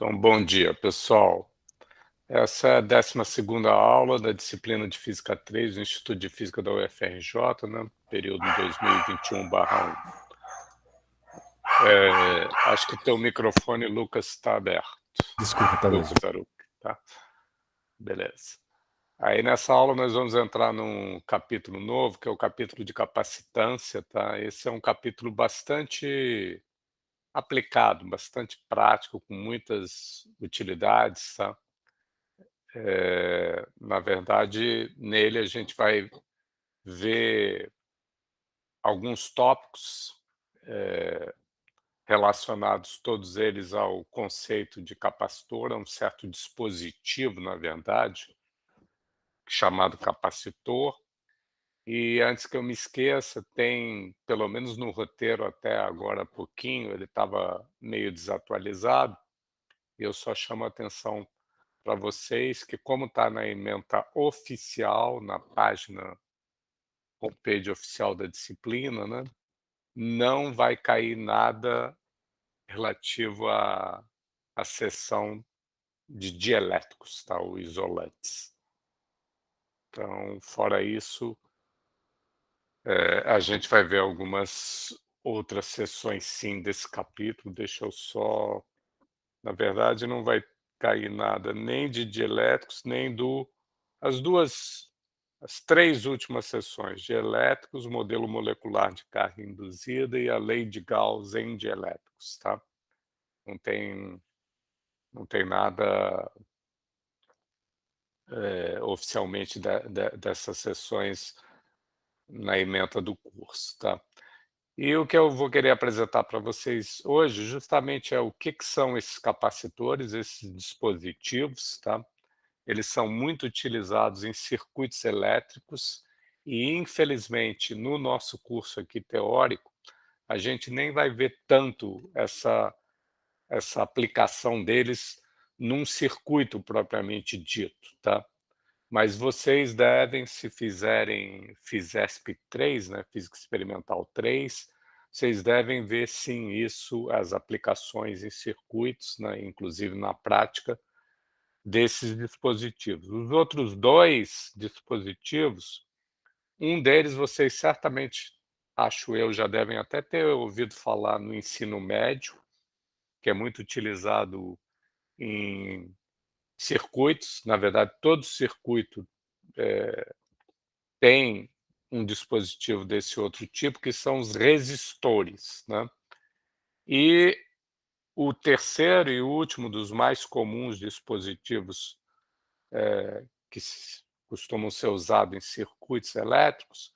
Então, bom dia, pessoal. Essa é a 12ª aula da disciplina de Física 3 do Instituto de Física da UFRJ, né, período 2021/1. Acho que teu microfone, Lucas, está aberto. Desculpa, tá mesmo. Lucas Aruc, tá? Beleza. Aí nessa aula nós vamos entrar num capítulo novo, que é o capítulo de capacitância, tá? Esse é um capítulo bastante aplicado, bastante prático, com muitas utilidades, tá? Na verdade, nele a gente vai ver alguns tópicos relacionados, todos eles, ao conceito de capacitor, a um certo dispositivo, na verdade, chamado capacitor. E antes que eu me esqueça, tem, pelo menos no roteiro até agora há pouquinho, ele estava meio desatualizado, e eu só chamo a atenção para vocês que, como está na ementa oficial, na página homepage oficial da disciplina, né, não vai cair nada relativo à seção de dielétricos, tá, ou isolantes. Então, fora isso, a gente vai ver algumas outras seções, sim, desse capítulo. Deixa eu só, na verdade, não vai cair nada nem de dielétricos, nem as 3 últimas seções, dielétricos, modelo molecular de carga induzida e a lei de Gauss em dielétricos, tá? Não tem nada oficialmente dessas sessões na ementa do curso, tá? E o que eu vou querer apresentar para vocês hoje justamente é o que são esses capacitores, esses dispositivos, tá? Eles são muito utilizados em circuitos elétricos e, infelizmente, no nosso curso aqui teórico, a gente nem vai ver tanto essa aplicação deles num circuito propriamente dito, tá? Mas vocês devem, se fizerem FISESP 3, né, Física Experimental 3, vocês devem ver sim isso, as aplicações em circuitos, né, inclusive na prática, desses dispositivos. Os outros 2 dispositivos, um deles vocês certamente, acho eu, já devem até ter ouvido falar no ensino médio, que é muito utilizado em circuitos. Na verdade, todo circuito tem um dispositivo desse outro tipo, que são os resistores, né. E o terceiro e último dos mais comuns dispositivos que costumam ser usados em circuitos elétricos,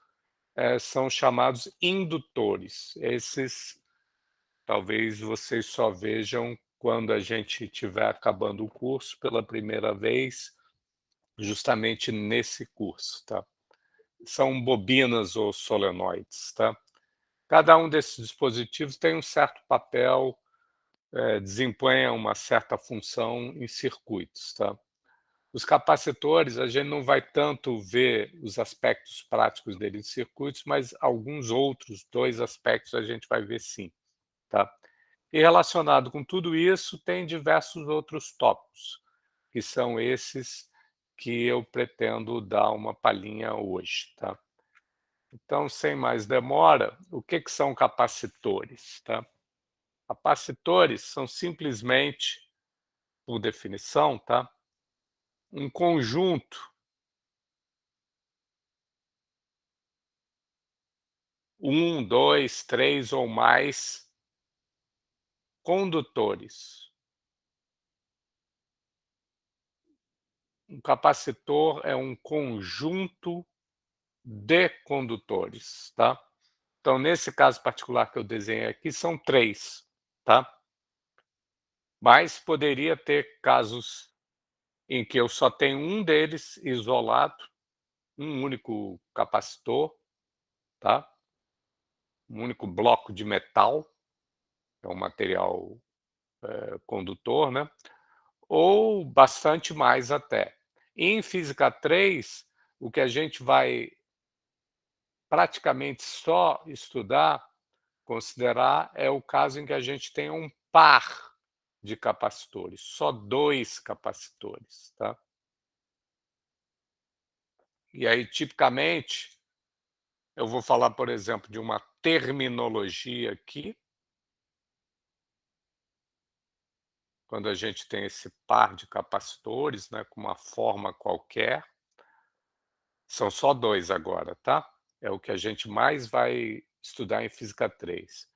são chamados indutores. Esses, talvez vocês só vejam quando a gente estiver acabando o curso pela primeira vez, justamente nesse curso, tá? São bobinas ou solenoides, tá? Cada um desses dispositivos tem um certo papel, desempenha uma certa função em circuitos, tá? Os capacitores, a gente não vai tanto ver os aspectos práticos deles em circuitos, mas alguns outros 2 aspectos a gente vai ver sim, tá? E relacionado com tudo isso, tem diversos outros tópicos, que são esses que eu pretendo dar uma palhinha hoje, tá? Então, sem mais demora, o que são capacitores, tá? Capacitores são simplesmente, por definição, tá, um conjunto, 2, 3 ou mais condutores. Um capacitor é um conjunto de condutores, tá? Então, nesse caso particular que eu desenhei aqui, são 3, tá? Mas poderia ter casos em que eu só tenho um deles isolado, um único capacitor, tá? Um único bloco de metal, é um material condutor, né? Ou bastante mais até. Em física 3, o que a gente vai praticamente só estudar, considerar, é o caso em que a gente tem um par de capacitores, só 2 capacitores, tá. E aí, tipicamente, eu vou falar, por exemplo, de uma terminologia aqui, quando a gente tem esse par de capacitores, né, com uma forma qualquer, são só 2 agora, tá. É o que a gente mais vai estudar em física 3.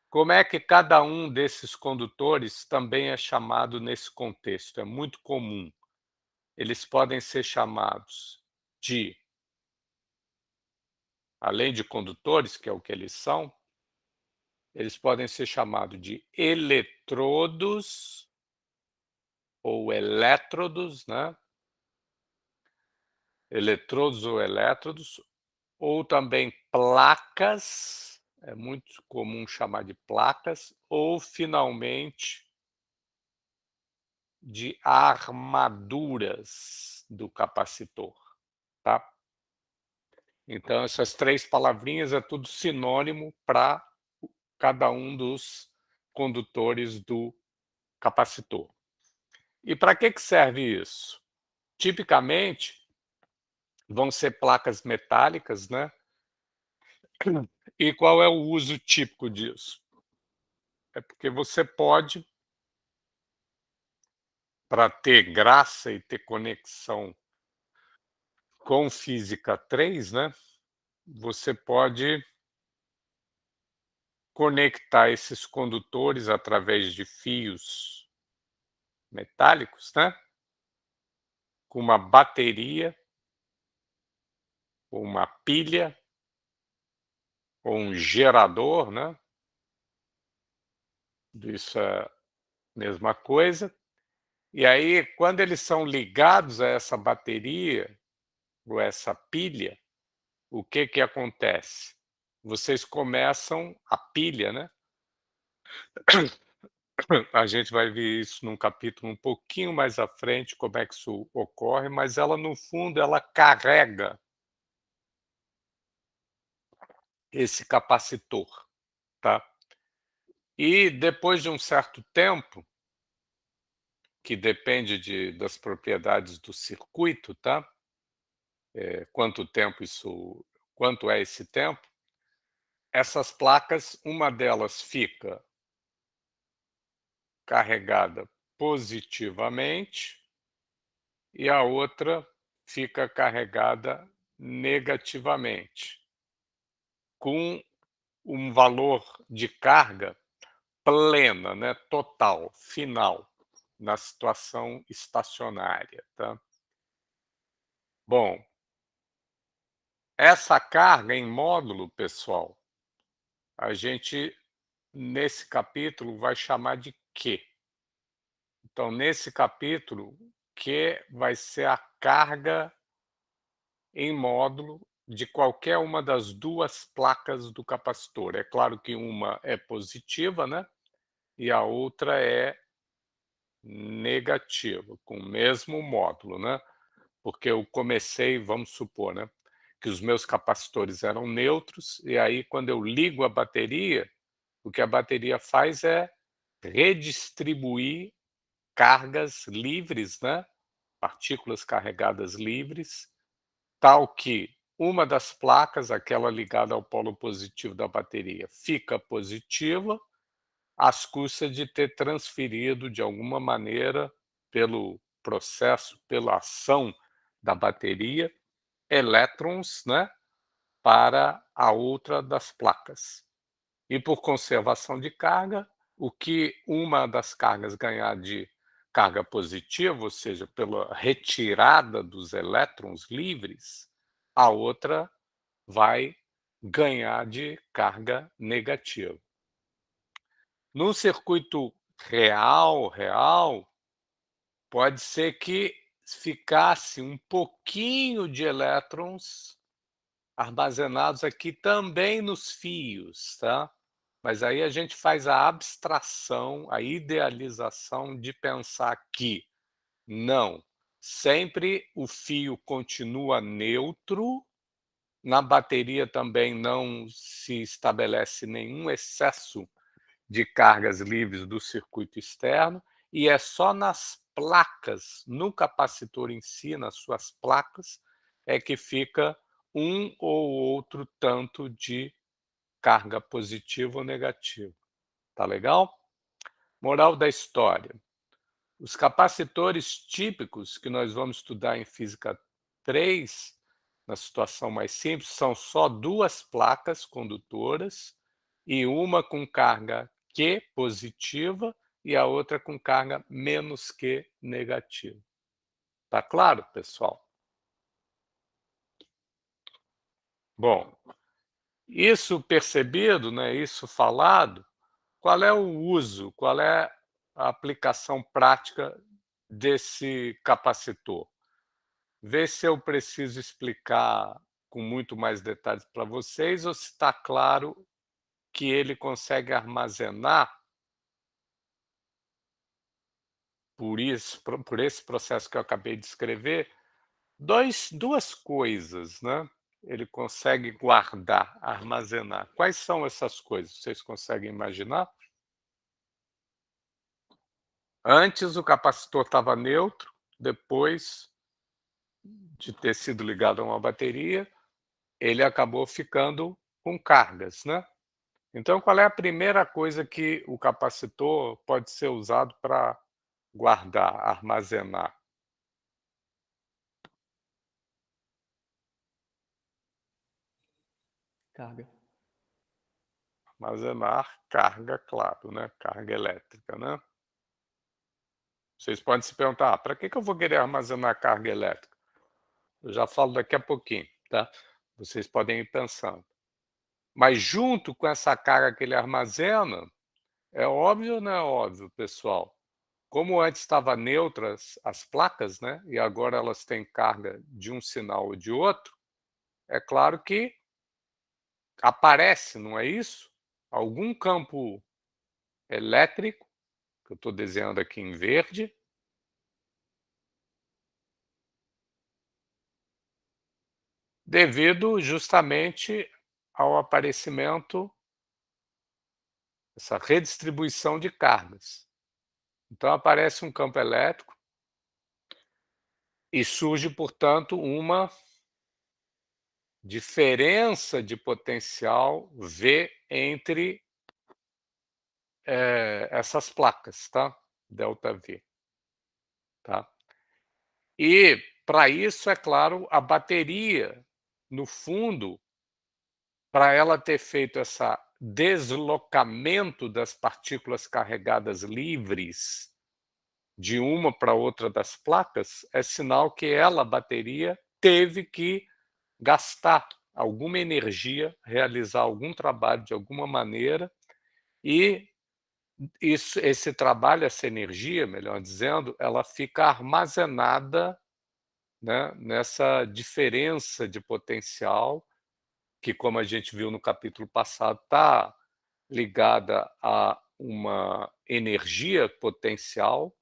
Como é que cada um desses condutores também é chamado nesse contexto? É muito comum. Eles podem ser chamados de, além de condutores, que é o que eles são, eles podem ser chamados de eletrodos ou elétrodos, né? Eletrodos ou elétrodos, ou também placas, é muito comum chamar de placas, ou finalmente de armaduras do capacitor, tá? Então essas 3 palavrinhas é tudo sinônimo para cada um dos condutores do capacitor. E para que serve isso? Tipicamente, vão ser placas metálicas, né? E qual é o uso típico disso? É porque você pode, para ter graça e ter conexão com física 3, né, você pode conectar esses condutores através de fios metálicos, né, com uma bateria, ou uma pilha, ou um gerador, né, isso é a mesma coisa. E aí, quando eles são ligados a essa bateria ou essa pilha, o que que acontece? Vocês começam a pilha, né, a gente vai ver isso num capítulo um pouquinho mais à frente, como é que isso ocorre, mas ela, no fundo, ela carrega esse capacitor, tá. E depois de um certo tempo, que depende das propriedades do circuito, tá, quanto tempo isso quanto é esse tempo, essas placas, uma delas fica carregada positivamente e a outra fica carregada negativamente, com um valor de carga plena, né, total, final, na situação estacionária, tá. Bom, essa carga em módulo, pessoal, a gente, nesse capítulo, vai chamar de Q. Então, nesse capítulo, Q vai ser a carga em módulo de qualquer uma das 2 placas do capacitor. É claro que uma é positiva, né, e a outra é negativa, com o mesmo módulo, né, porque eu comecei, vamos supor, né, que os meus capacitores eram neutros, e aí quando eu ligo a bateria, o que a bateria faz é redistribuir cargas livres, né, partículas carregadas livres, tal que uma das placas, aquela ligada ao polo positivo da bateria, fica positiva, às custas de ter transferido de alguma maneira, pelo processo, pela ação da bateria, elétrons, né, para a outra das placas. E por conservação de carga, o que uma das cargas ganhar de carga positiva, ou seja, pela retirada dos elétrons livres, a outra vai ganhar de carga negativa. No circuito real, pode ser que ficasse um pouquinho de elétrons armazenados aqui também nos fios, tá. Mas aí a gente faz a abstração, a idealização de pensar que não, sempre o fio continua neutro, na bateria também não se estabelece nenhum excesso de cargas livres do circuito externo, e é só nas placas, no capacitor em si, nas suas placas, é que fica um ou outro tanto de carga positiva ou negativa. Tá legal? Moral da história: os capacitores típicos que nós vamos estudar em física 3, na situação mais simples, são só duas placas condutoras e uma com carga Q positiva e a outra com carga menos Q negativa. Tá claro, pessoal? Bom, isso percebido, né, isso falado, qual é o uso, qual é a aplicação prática desse capacitor? Vê se eu preciso explicar com muito mais detalhes para vocês ou se está claro que ele consegue armazenar, por esse processo que eu acabei de escrever, duas coisas, né. Ele consegue guardar, armazenar. Quais são essas coisas? Vocês conseguem imaginar? Antes o capacitor estava neutro, depois de ter sido ligado a uma bateria, ele acabou ficando com cargas, né. Então, qual é a primeira coisa que o capacitor pode ser usado para guardar, armazenar? Carga. Armazenar carga, claro, né, carga elétrica, né. Vocês podem se perguntar: "Para que eu vou querer armazenar carga elétrica?" Eu já falo daqui a pouquinho, tá. Vocês podem ir pensando. Mas junto com essa carga que ele armazena, é óbvio ou não é óbvio, pessoal? Como antes estava neutras as placas, né, e agora elas têm carga de um sinal ou de outro, é claro que aparece, não é isso? Algum campo elétrico, que eu estou desenhando aqui em verde, devido justamente ao aparecimento, essa redistribuição de cargas. Então aparece um campo elétrico e surge, portanto, uma diferença de potencial V entre essas placas, tá? Delta V, tá? E para isso, é claro, a bateria, no fundo, para ela ter feito essa deslocamento das partículas carregadas livres de uma para outra das placas, é sinal que ela, a bateria, teve que gastar alguma energia, realizar algum trabalho de alguma maneira, e esse trabalho, essa energia, melhor dizendo, ela fica armazenada, né, nessa diferença de potencial, que, como a gente viu no capítulo passado, está ligada a uma energia potencial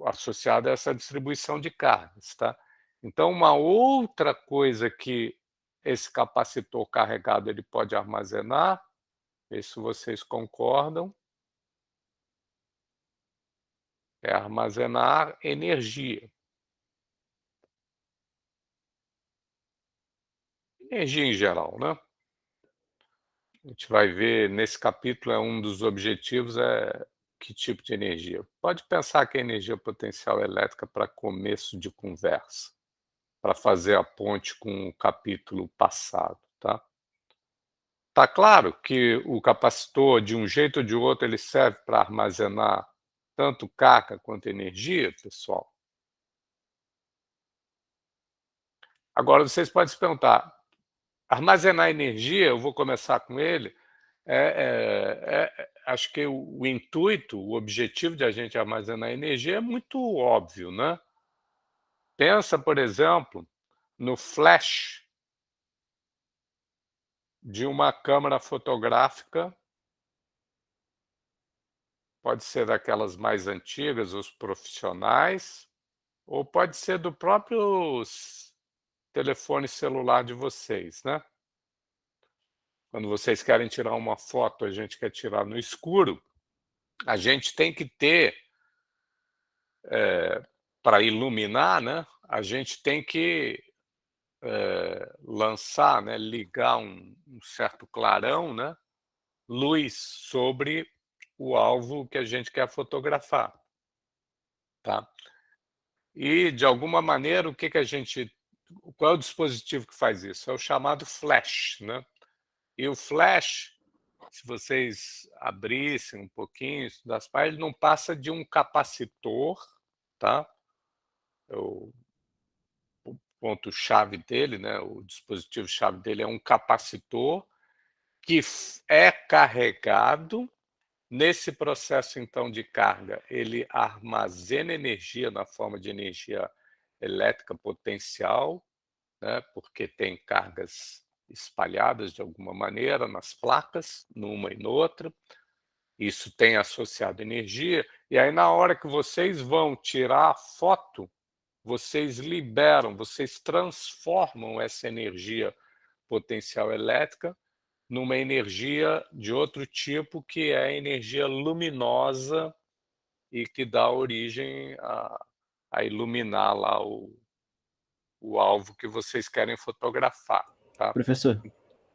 associada a essa distribuição de cargas, tá? Então, uma outra coisa que esse capacitor carregado ele pode armazenar, ver se vocês concordam, é armazenar energia. Energia em geral, né? A gente vai ver nesse capítulo, é um dos objetivos é que tipo de energia. Pode pensar que é energia potencial elétrica para começo de conversa, para fazer a ponte com o capítulo passado, tá? Tá claro que o capacitor, de um jeito ou de outro, ele serve para armazenar tanto carga quanto energia, pessoal? Agora vocês podem se perguntar: armazenar energia, eu vou começar com ele, acho que o intuito, o objetivo de a gente armazenar energia é muito óbvio, né. Pensa, por exemplo, no flash de uma câmera fotográfica, pode ser daquelas mais antigas, os profissionais, ou pode ser do próprio telefone celular de vocês, né. quando vocês querem tirar uma foto, a gente quer tirar no escuro, a gente tem que ter, para iluminar, né, a gente tem que, lançar, né, ligar um certo clarão, né, luz sobre o alvo que a gente quer fotografar, tá. E, de alguma maneira, o que que a gente qual é o dispositivo que faz isso? É o chamado flash, né. E o flash, se vocês abrissem um pouquinho, estudassem mais, ele não passa de um capacitor, tá. O ponto-chave dele, né, o dispositivo-chave dele é um capacitor que é carregado. Nesse processo, então, de carga, ele armazena energia na forma de energia elétrica potencial, né, porque tem cargas espalhadas de alguma maneira nas placas, numa e noutra. Isso tem associado energia, e aí na hora que vocês vão tirar a foto, vocês liberam, vocês transformam essa energia potencial elétrica numa energia de outro tipo, que é a energia luminosa e que dá origem a iluminar lá o alvo que vocês querem fotografar, tá. Professor,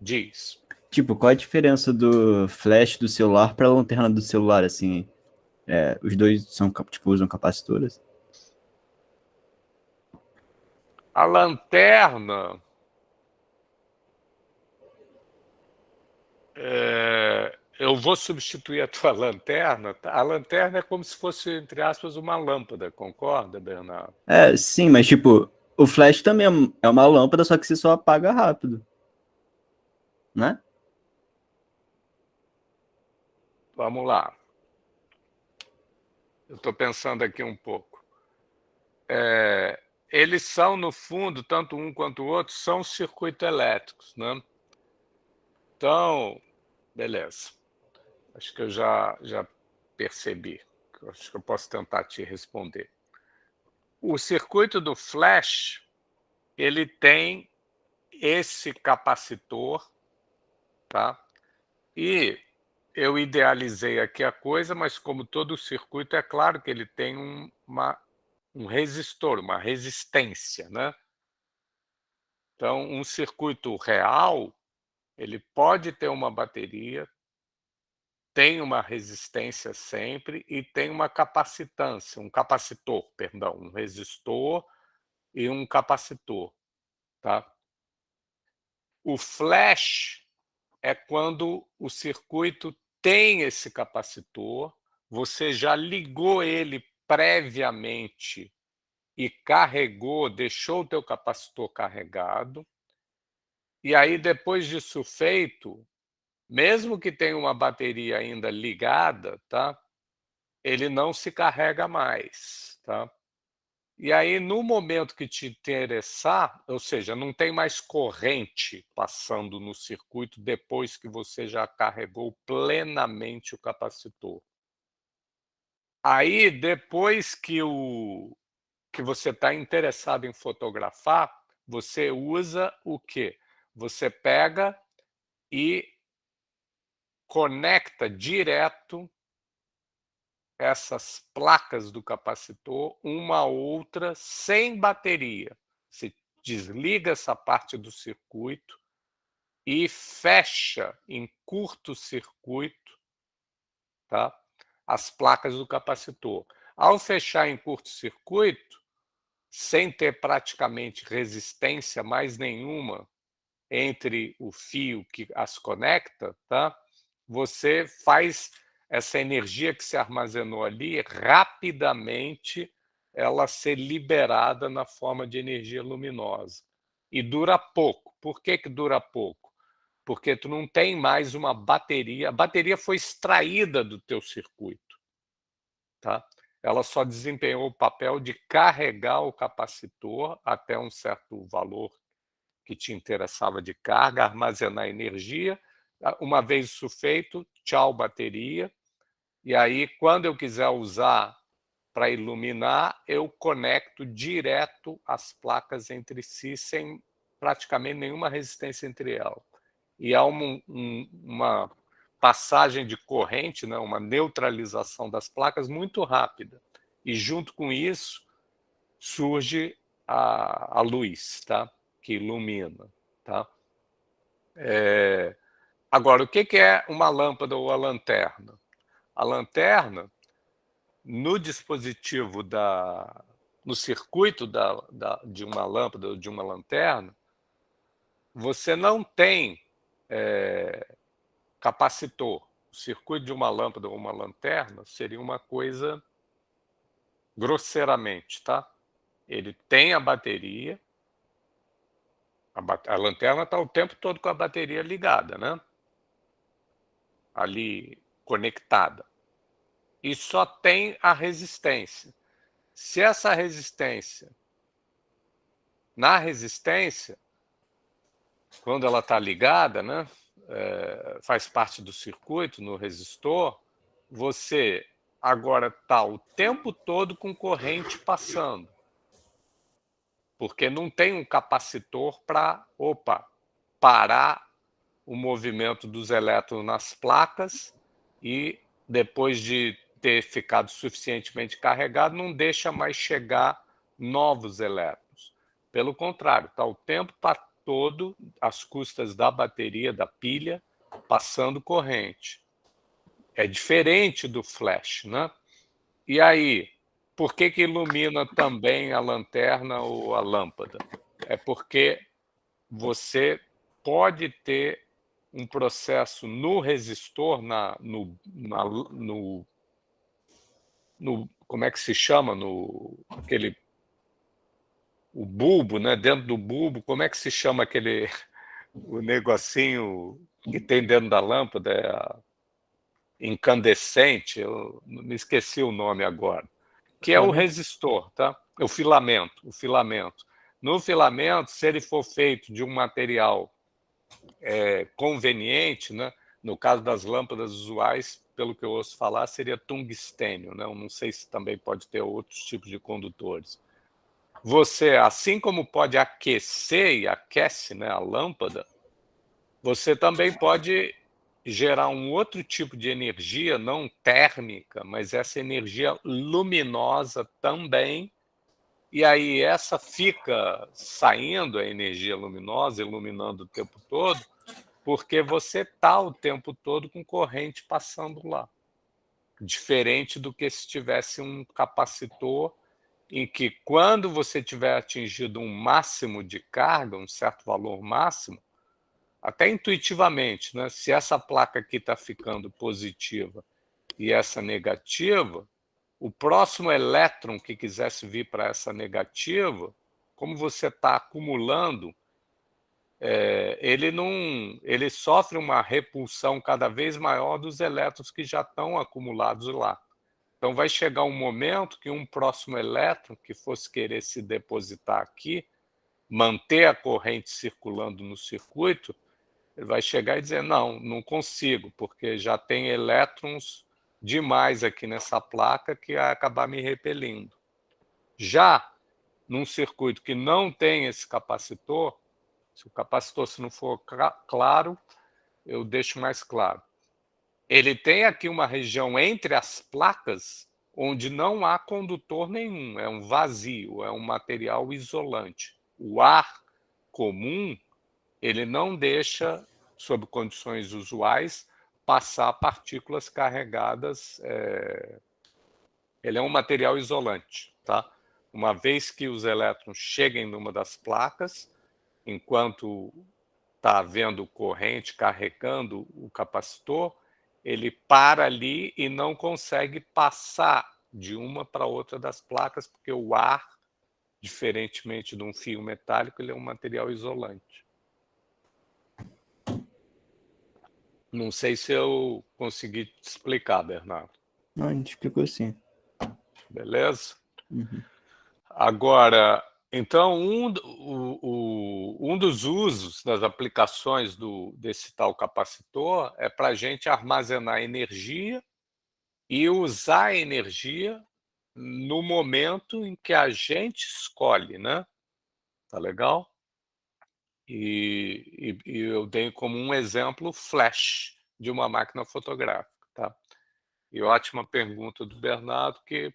Diz. tipo, qual a diferença do flash do celular para a lanterna do celular, assim? Os dois são, tipo, usam capacitores? A lanterna, eu vou substituir a tua lanterna, tá. A lanterna é como se fosse, entre aspas, uma lâmpada, concorda, Bernardo? Sim, mas tipo, o flash também é uma lâmpada, só que você só apaga rápido, né? Vamos lá. Eu estou pensando aqui um pouco. Eles são, no fundo, tanto um quanto o outro, são circuitos elétricos, né. Então, beleza. Acho que eu já percebi. Acho que eu posso tentar te responder. O circuito do flash, ele tem esse capacitor, tá. E eu idealizei aqui a coisa, mas como todo circuito, é claro que ele tem um resistor, uma resistência, né. Então, um circuito real, ele pode ter uma bateria, tem uma resistência sempre e tem uma capacitância, um capacitor, perdão, um resistor e um capacitor, tá. O flash é quando o circuito tem esse capacitor, você já ligou ele previamente e carregou, deixou o teu capacitor carregado, e aí depois disso feito, mesmo que tenha uma bateria ainda ligada, tá, ele não se carrega mais, tá. E aí no momento que te interessar, ou seja, não tem mais corrente passando no circuito depois que você já carregou plenamente o capacitor. Aí depois que você está interessado em fotografar, você usa o quê? Você pega e conecta direto essas placas do capacitor uma a outra sem bateria. Você desliga essa parte do circuito e fecha em curto-circuito, tá, as placas do capacitor. Ao fechar em curto-circuito, sem ter praticamente resistência mais nenhuma entre o fio que as conecta, tá, você faz essa energia que se armazenou ali rapidamente ela ser liberada na forma de energia luminosa. E dura pouco. Por que que dura pouco? Porque tu não tem mais uma bateria, a bateria foi extraída do teu circuito, tá. Ela só desempenhou o papel de carregar o capacitor até um certo valor que te interessava de carga, armazenar energia. Uma vez isso feito, tchau bateria. E aí, quando eu quiser usar para iluminar, eu conecto direto as placas entre si, sem praticamente nenhuma resistência entre elas. e há uma passagem de corrente, né, uma neutralização das placas muito rápida. E junto com isso surge a luz, tá? Que ilumina. Tá? Agora, o que é uma lâmpada ou a lanterna? A lanterna, no dispositivo no circuito de uma lâmpada ou de uma lanterna, você não tem capacitor. O circuito de uma lâmpada ou uma lanterna seria uma coisa grosseiramente, tá? Ele tem a bateria, a lanterna está o tempo todo com a bateria ligada, né? Ali conectada. E só tem a resistência. Se essa resistência, na resistência, quando ela está ligada, né, faz parte do circuito, no resistor, você agora está o tempo todo com corrente passando. Porque não tem um capacitor para, parar o movimento dos elétrons nas placas e, depois de ter ficado suficientemente carregado, não deixa mais chegar novos elétrons. Pelo contrário, está o tempo todo, às custas da bateria, da pilha, passando corrente. É diferente do flash, né? E aí, por que ilumina também a lanterna ou a lâmpada? É porque você pode ter um processo no resistor, como é que se chama? O bulbo, né? Dentro do bulbo, como é que se chama o negocinho que tem dentro da lâmpada? Incandescente, eu me esqueci o nome agora, que é o resistor, tá? O filamento. No filamento, se ele for feito de um material conveniente, né? No caso das lâmpadas usuais, pelo que eu ouço falar, seria tungstênio, né? Eu não sei se também pode ter outros tipos de condutores. Você, assim como pode aquecer e aquece, né, a lâmpada, você também pode gerar um outro tipo de energia, não térmica, mas essa energia luminosa também, e aí essa fica saindo, a energia luminosa, iluminando o tempo todo, porque você está o tempo todo com corrente passando lá. Diferente do que se tivesse um capacitor em que, quando você tiver atingido um máximo de carga, um certo valor máximo, até intuitivamente, né? Se essa placa aqui está ficando positiva e essa negativa, o próximo elétron que quisesse vir para essa negativa, como você está acumulando, ele sofre uma repulsão cada vez maior dos elétrons que já estão acumulados lá. Então vai chegar um momento que um próximo elétron que fosse querer se depositar aqui, manter a corrente circulando no circuito, ele vai chegar e dizer, não consigo, porque já tem elétrons demais aqui nessa placa que vai acabar me repelindo. Já num circuito que não tem esse capacitor, se o capacitor se não for claro, eu deixo mais claro. Ele tem aqui uma região entre as placas onde não há condutor nenhum, é um vazio, é um material isolante. O ar comum, ele não deixa, sob condições usuais, passar partículas carregadas. Ele é um material isolante, tá? Uma vez que os elétrons cheguem numa das placas, enquanto está havendo corrente carregando o capacitor, ele para ali e não consegue passar de uma para outra das placas, porque o ar, diferentemente de um fio metálico, ele é um material isolante. Não sei se eu consegui te explicar, Bernardo. Não, a gente explicou sim. Beleza? Uhum. Agora, então, um dos usos das aplicações desse tal capacitor é para a gente armazenar energia e usar a energia no momento em que a gente escolhe, né? Tá legal? E eu dei como um exemplo flash de uma máquina fotográfica, tá. E ótima pergunta do Bernardo, que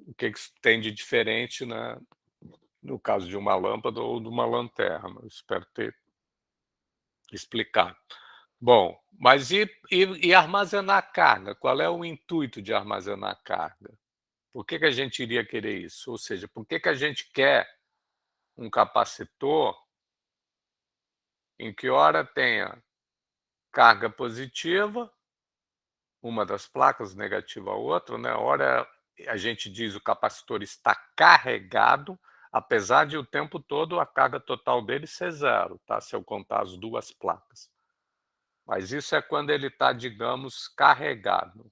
o que que isso tem de diferente, no caso de uma lâmpada ou de uma lanterna. Eu espero ter explicado. Bom, mas e armazenar carga? Qual é o intuito de armazenar carga? Por que que a gente iria querer isso? Ou seja, por que que a gente quer um capacitor em que ora tenha carga positiva, uma das placas, negativa a outra, né, ora a gente diz o capacitor está carregado, apesar de o tempo todo a carga total dele ser zero, tá, se eu contar as 2 placas. Mas isso é quando ele está, digamos, carregado.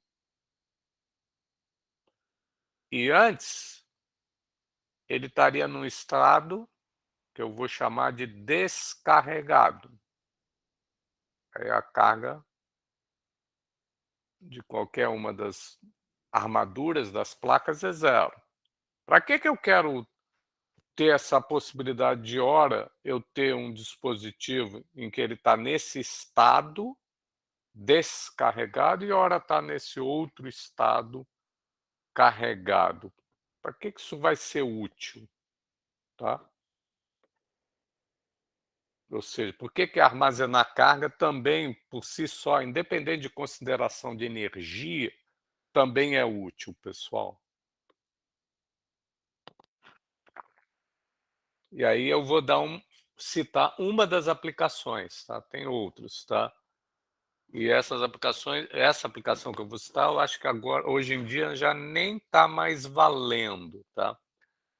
E antes, ele estaria num estado que eu vou chamar de descarregado. É a carga de qualquer uma das armaduras das placas é zero. Para que eu quero ter essa possibilidade de hora eu ter um dispositivo em que ele está nesse estado descarregado e hora está nesse outro estado carregado? Para que isso vai ser útil, tá? Ou seja, por que armazenar carga também, por si só, independente de consideração de energia, também é útil, pessoal? E aí eu vou citar uma das aplicações, tá? Tem outros, tá? E essa aplicação que eu vou citar, eu acho que agora, hoje em dia, já nem está mais valendo, tá?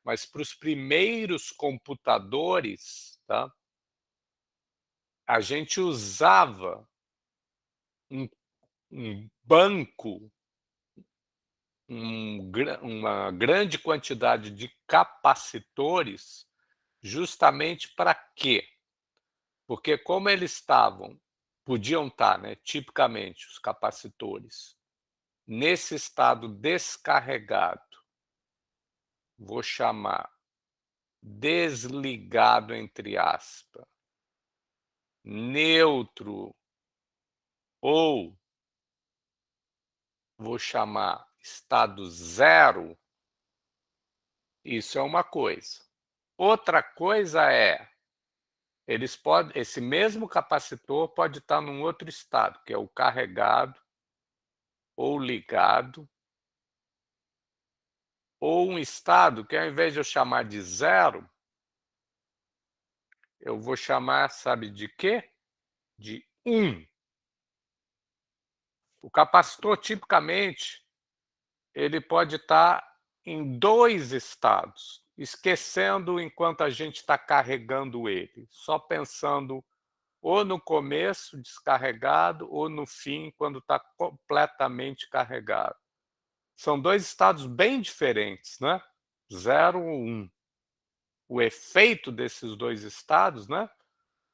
Mas para os primeiros computadores, tá? A gente usava um banco, uma grande quantidade de capacitores, justamente para quê? Porque como eles podiam estar, né, tipicamente, os capacitores, nesse estado descarregado, vou chamar desligado, entre aspas, neutro, ou vou chamar estado zero, isso é uma coisa. Outra coisa é, esse mesmo capacitor pode estar num outro estado, que é o carregado, ou ligado, ou um estado que, ao invés de eu chamar de zero, eu vou chamar, sabe de quê? De 1. O capacitor, tipicamente, ele pode estar em 2 estados, esquecendo enquanto a gente está carregando ele, só pensando ou no começo, descarregado, ou no fim, quando está completamente carregado. São 2 estados bem diferentes, né? 0 ou 1. O efeito desses 2 estados, né?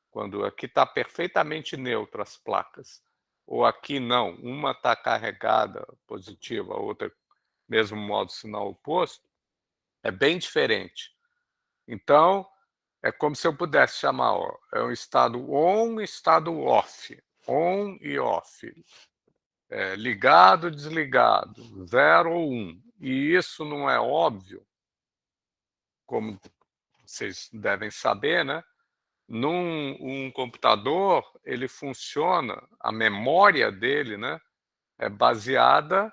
Quando aqui está perfeitamente neutro as placas, ou aqui não, uma está carregada, positiva, a outra, mesmo modo, sinal oposto, é bem diferente. Então, é como se eu pudesse chamar, ó, é um estado on e estado off, on e off, ligado, desligado, 0 ou 1. E isso não é óbvio, como vocês devem saber, né? Um computador, ele funciona, a memória dele, né, é baseada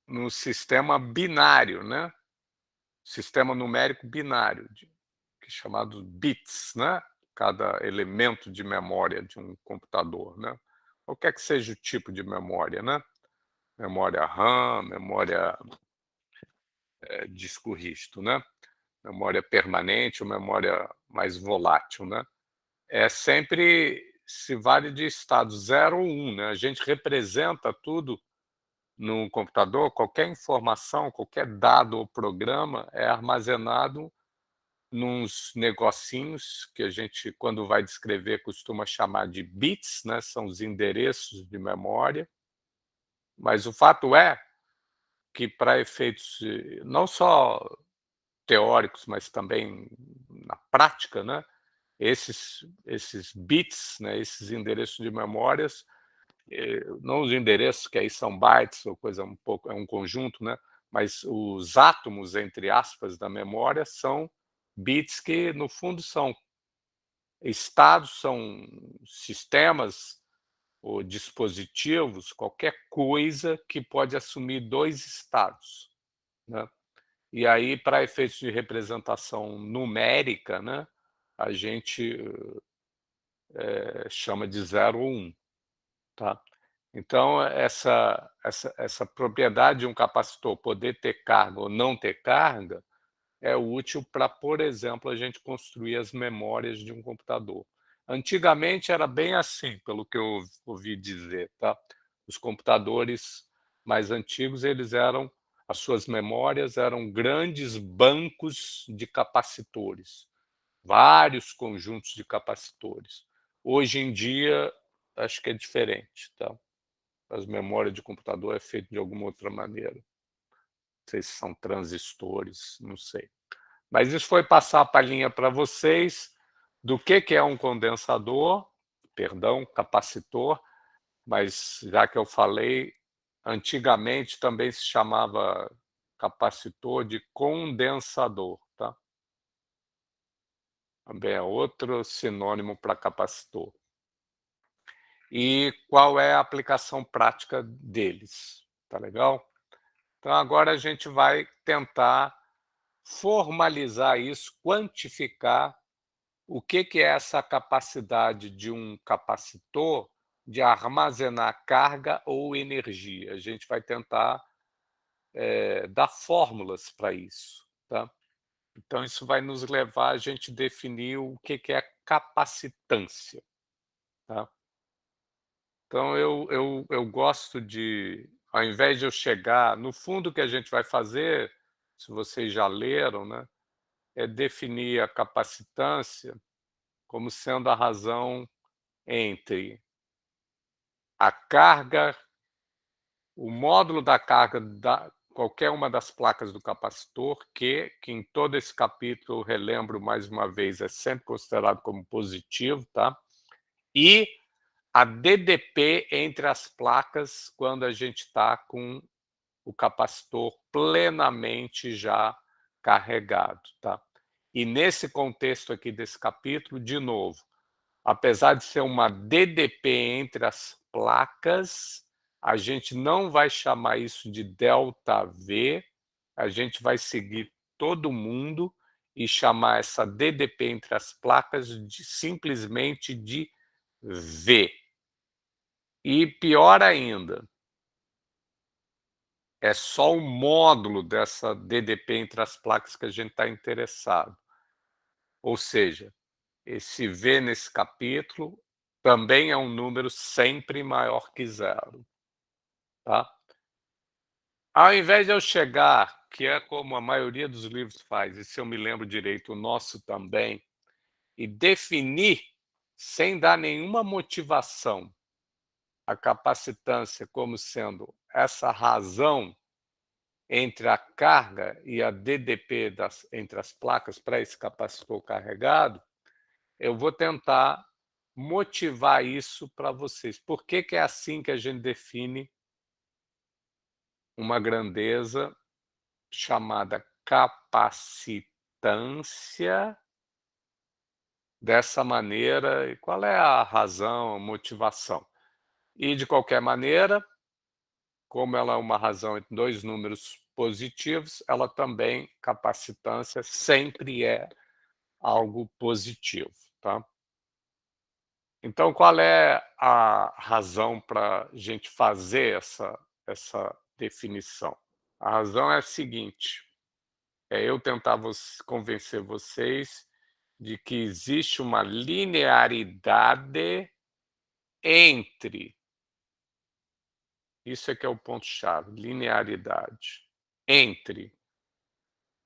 no sistema binário, né? Sistema numérico binário, que é chamado bits, né? Cada elemento de memória de um computador, né? Qualquer que seja o tipo de memória, né? Memória RAM, memória disco rígido, né? Memória permanente ou memória mais volátil, né? Sempre se vale de estado 0 ou 1, né? A gente representa tudo no computador, qualquer informação, qualquer dado ou programa é armazenado nos negocinhos que a gente, quando vai descrever, costuma chamar de bits, né? São os endereços de memória. Mas o fato é que, para efeitos não só teóricos, mas também na prática, né, esses bits, né, esses endereços de memórias, não os endereços que aí são bytes ou coisa um pouco é um conjunto, né, mas os átomos, entre aspas, da memória são bits que no fundo são estados, são sistemas ou dispositivos, qualquer coisa que pode assumir 2 estados, né. E aí, para efeitos de representação numérica, né, a gente, chama de 0 ou 1, tá. Então essa propriedade de um capacitor poder ter carga ou não ter carga, é útil para, por exemplo, a gente construir as memórias de um computador. Antigamente era bem assim, pelo que eu ouvi dizer, tá. Os computadores mais antigos, eles eram as suas memórias eram grandes bancos de capacitores, vários conjuntos de capacitores. Hoje em dia, acho que é diferente, tá. As memórias de computador é feito de alguma outra maneira. Não sei se são transistores, não sei. Mas isso foi passar a palhinha para vocês do que é um condensador, perdão, capacitor, mas já que eu falei, antigamente também se chamava capacitor de condensador, tá? Também é outro sinônimo para capacitor. E qual é a aplicação prática deles, tá legal? Então agora a gente vai tentar formalizar isso, quantificar o que é essa capacidade de um capacitor de armazenar carga ou energia. A gente vai tentar, dar fórmulas para isso, tá. Então isso vai nos levar a gente definir o que é capacitância, tá. Então eu gosto de, ao invés de eu chegar no fundo, o que a gente vai fazer, se vocês já leram, né, é definir a capacitância como sendo a razão entre a carga, o módulo da carga da qualquer uma das placas do capacitor, que em todo esse capítulo, relembro mais uma vez, é sempre considerado como positivo, tá? E a DDP entre as placas quando a gente está com o capacitor plenamente já carregado, tá? E nesse contexto aqui desse capítulo, de novo, apesar de ser uma DDP entre as placas, a gente não vai chamar isso de ΔV, a gente vai seguir todo mundo e chamar essa DDP entre as placas de simplesmente de V. E pior ainda, é só o módulo dessa DDP entre as placas que a gente está interessado. Ou seja, esse V nesse capítulo também é um número sempre maior que 0, tá. Ao invés de eu chegar, que é como a maioria dos livros faz, e se eu me lembro direito, o nosso também, e definir, sem dar nenhuma motivação, a capacitância como sendo essa razão entre a carga e a DDP entre as placas para esse capacitor carregado, eu vou tentar motivar isso para vocês. Por que é assim que a gente define uma grandeza chamada capacitância dessa maneira e qual é a razão, a motivação? E, de qualquer maneira, como ela é uma razão entre 2 números positivos, ela também, capacitância, sempre é algo positivo, tá. Então qual é a razão para a gente fazer essa definição? A razão é a seguinte: é eu tentar convencer vocês de que existe uma linearidade entre, isso é que é o ponto-chave, linearidade, entre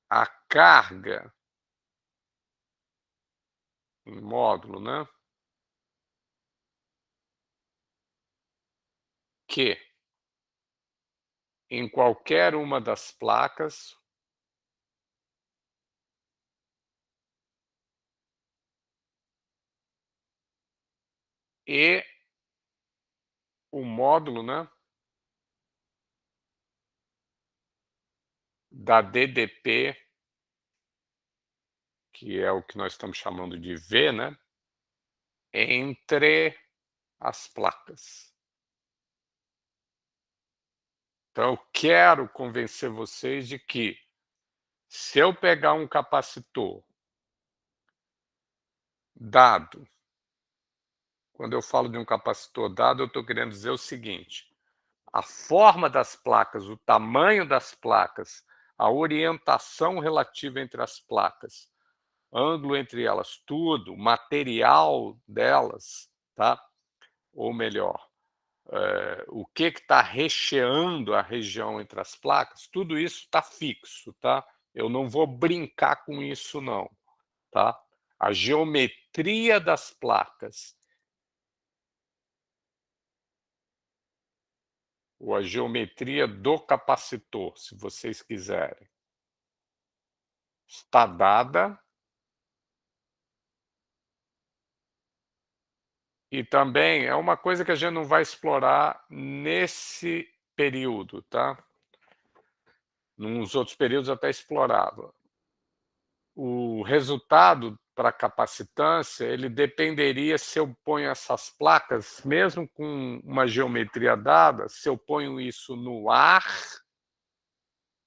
a carga em módulo, né, que em qualquer uma das placas e o módulo, né, da DDP, que é o que nós estamos chamando de V, né, entre as placas. Então eu quero convencer vocês de que, se eu pegar um capacitor dado, quando eu falo de um capacitor dado, eu estou querendo dizer o seguinte: a forma das placas, o tamanho das placas, a orientação relativa entre as placas, ângulo entre elas, tudo, material delas, tá? Ou melhor, o que está recheando a região entre as placas, tudo isso está fixo, tá? Eu não vou brincar com isso não, tá? A geometria das placas ou a geometria do capacitor, se vocês quiserem, está dada. E também é uma coisa que a gente não vai explorar nesse período, tá? Nos outros períodos até explorava. O resultado para a capacitância, ele dependeria se eu ponho essas placas, mesmo com uma geometria dada, se eu ponho isso no ar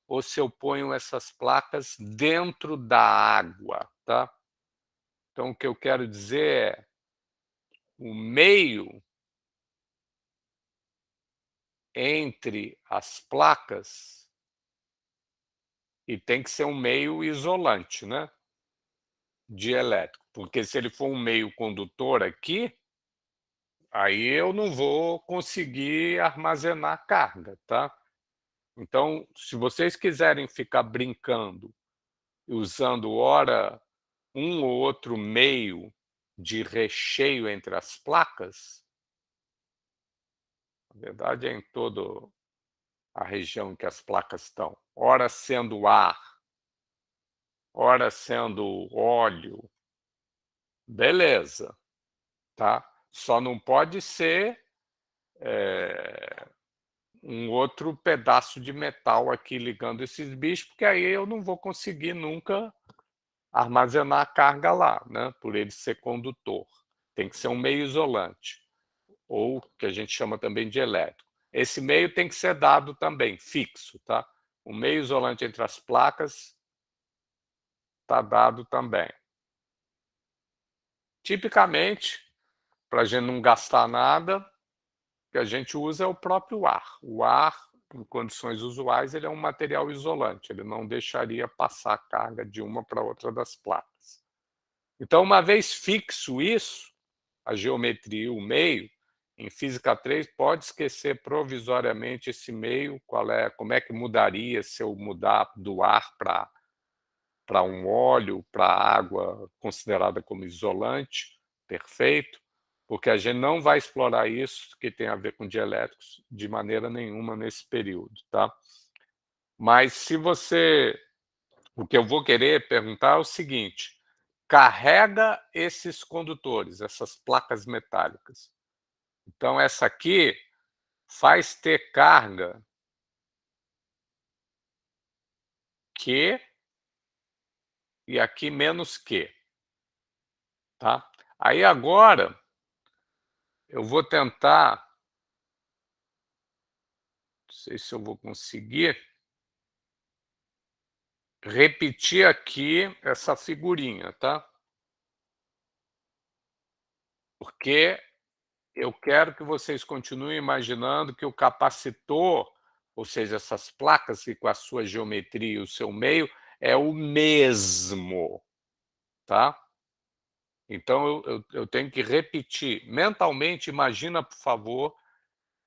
ou se eu ponho essas placas dentro da água, tá? Então o que eu quero dizer é, o meio entre as placas, e tem que ser um meio isolante, né, dielétrico, porque se ele for um meio condutor aqui, aí eu não vou conseguir armazenar carga, tá? Então, se vocês quiserem ficar brincando e usando ora um ou outro meio de recheio entre as placas, na verdade é em toda a região em que as placas estão, ora sendo ar, ora sendo óleo, beleza, tá? Só não pode ser um outro pedaço de metal aqui ligando esses bichos, porque aí eu não vou conseguir nunca armazenar a carga lá, né? Por ele ser condutor. Tem que ser um meio isolante, ou que a gente chama também de elétrico. Esse meio tem que ser dado também, fixo, tá? O meio isolante entre as placas está dado também. Tipicamente, para a gente não gastar nada, o que a gente usa é o próprio ar. O ar, em condições usuais, ele é um material isolante, ele não deixaria passar a carga de uma para outra das placas. Então, uma vez fixo isso, a geometria e o meio, em física 3 pode esquecer provisoriamente esse meio, como é que mudaria se eu mudar do ar para um óleo, para água considerada como isolante, perfeito, porque a gente não vai explorar isso que tem a ver com dielétricos de maneira nenhuma nesse período, tá? Mas se você, o que eu vou querer perguntar é o seguinte: carrega esses condutores, essas placas metálicas. Então essa aqui faz ter carga Q e aqui menos Q, tá? Aí agora eu vou tentar, não sei se eu vou conseguir, repetir aqui essa figurinha, tá? Porque eu quero que vocês continuem imaginando que o capacitor, ou seja, essas placas que com a sua geometria e o seu meio, é o mesmo, tá? Então eu tenho que repetir. Mentalmente, imagina, por favor,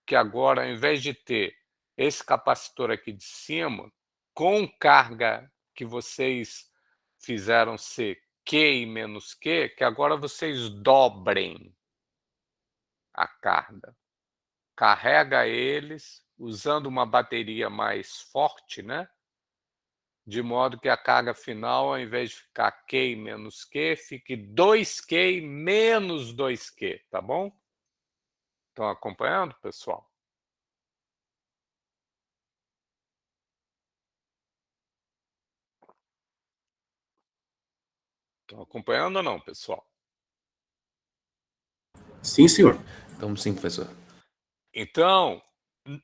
que agora, ao invés de ter esse capacitor aqui de cima, com carga que vocês fizeram ser Q e menos Q, que agora vocês dobrem a carga. Carrega eles usando uma bateria mais forte, né? De modo que a carga final, ao invés de ficar Q menos Q, fique 2Q menos 2Q, tá bom? Estão acompanhando, pessoal? Estão acompanhando ou não, pessoal? Sim, senhor. Estamos sim, professor. Então,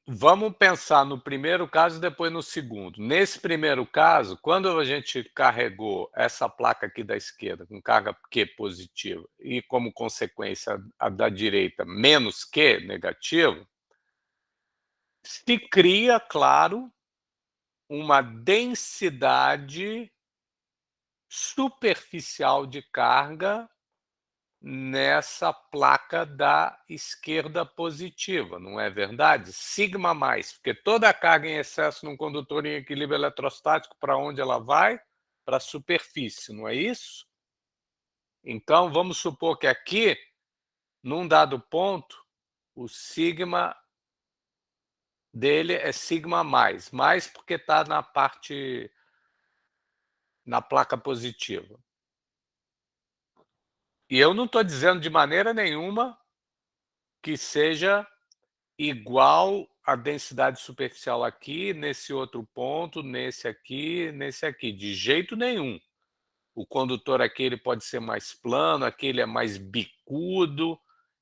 vamos pensar no primeiro caso e depois no segundo. Nesse primeiro caso, quando a gente carregou essa placa aqui da esquerda com carga Q positiva e, como consequência, a da direita menos Q negativo, se cria, claro, uma densidade superficial de carga nessa placa da esquerda positiva, não é verdade? Sigma mais, porque toda a carga em excesso num condutor em equilíbrio eletrostático, para onde ela vai? Para a superfície, não é isso? Então, vamos supor que aqui, num dado ponto, o sigma dele é sigma mais porque está na placa positiva. E eu não estou dizendo de maneira nenhuma que seja igual a densidade superficial aqui, nesse outro ponto, nesse aqui, de jeito nenhum. O condutor aqui ele pode ser mais plano, aqui ele é mais bicudo.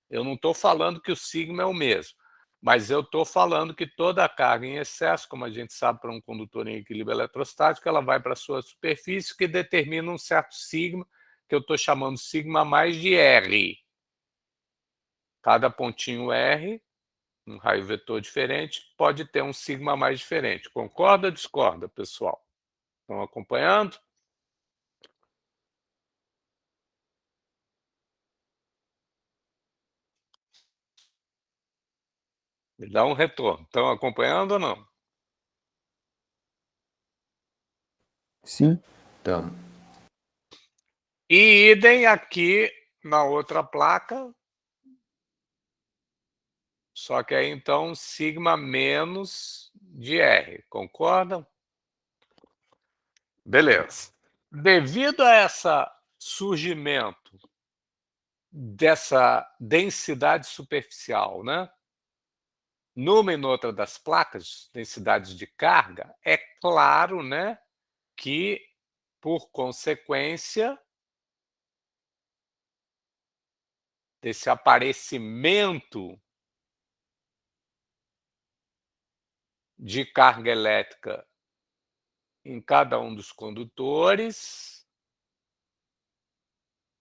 Eu não estou falando que o sigma é o mesmo, mas eu estou falando que toda a carga em excesso, como a gente sabe para um condutor em equilíbrio eletrostático, ela vai para a sua superfície, que determina um certo sigma, que eu estou chamando sigma mais de R. Cada pontinho R, um raio vetor diferente, pode ter um sigma mais diferente. Concorda ou discorda, pessoal? Estão acompanhando? Me dá um retorno. Estão acompanhando ou não? Sim. Então, E idem aqui na outra placa, só que aí então sigma menos de R, concordam? Beleza. Devido a esse surgimento dessa densidade superficial, né? Numa e noutra das placas, densidades de carga, é claro, né, que, por consequência desse aparecimento de carga elétrica em cada um dos condutores,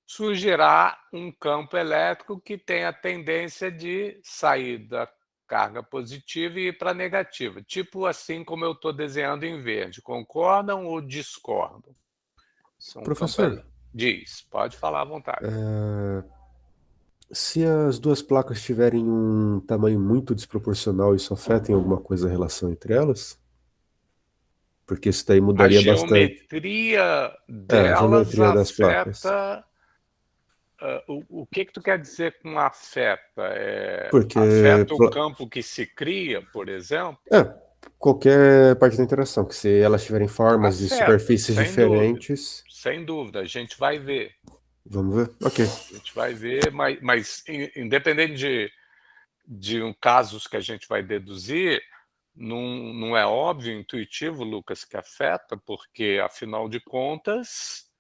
surgirá um campo elétrico que tem a tendência de sair da carga positiva e ir para a negativa, tipo assim como eu estou desenhando em verde. Concordam ou discordam? Professor, Diz, pode falar à vontade. se as duas placas tiverem um tamanho muito desproporcional, isso afeta em alguma coisa a relação entre elas? Porque isso daí A mudaria bastante. geometria A delas geometria das placas. afeta. O que tu quer dizer com afeta? Porque Afeta o campo que se cria, por exemplo? qualquer parte da interação, que se elas tiverem formas de Afeta, superfícies sem dúvida. diferentes. Sem dúvida, a gente vai ver. Vamos ver? Ok. A gente vai ver, mas independente de casos que a gente vai deduzir, não é óbvio, intuitivo, Lucas, que afeta, porque, afinal de contas,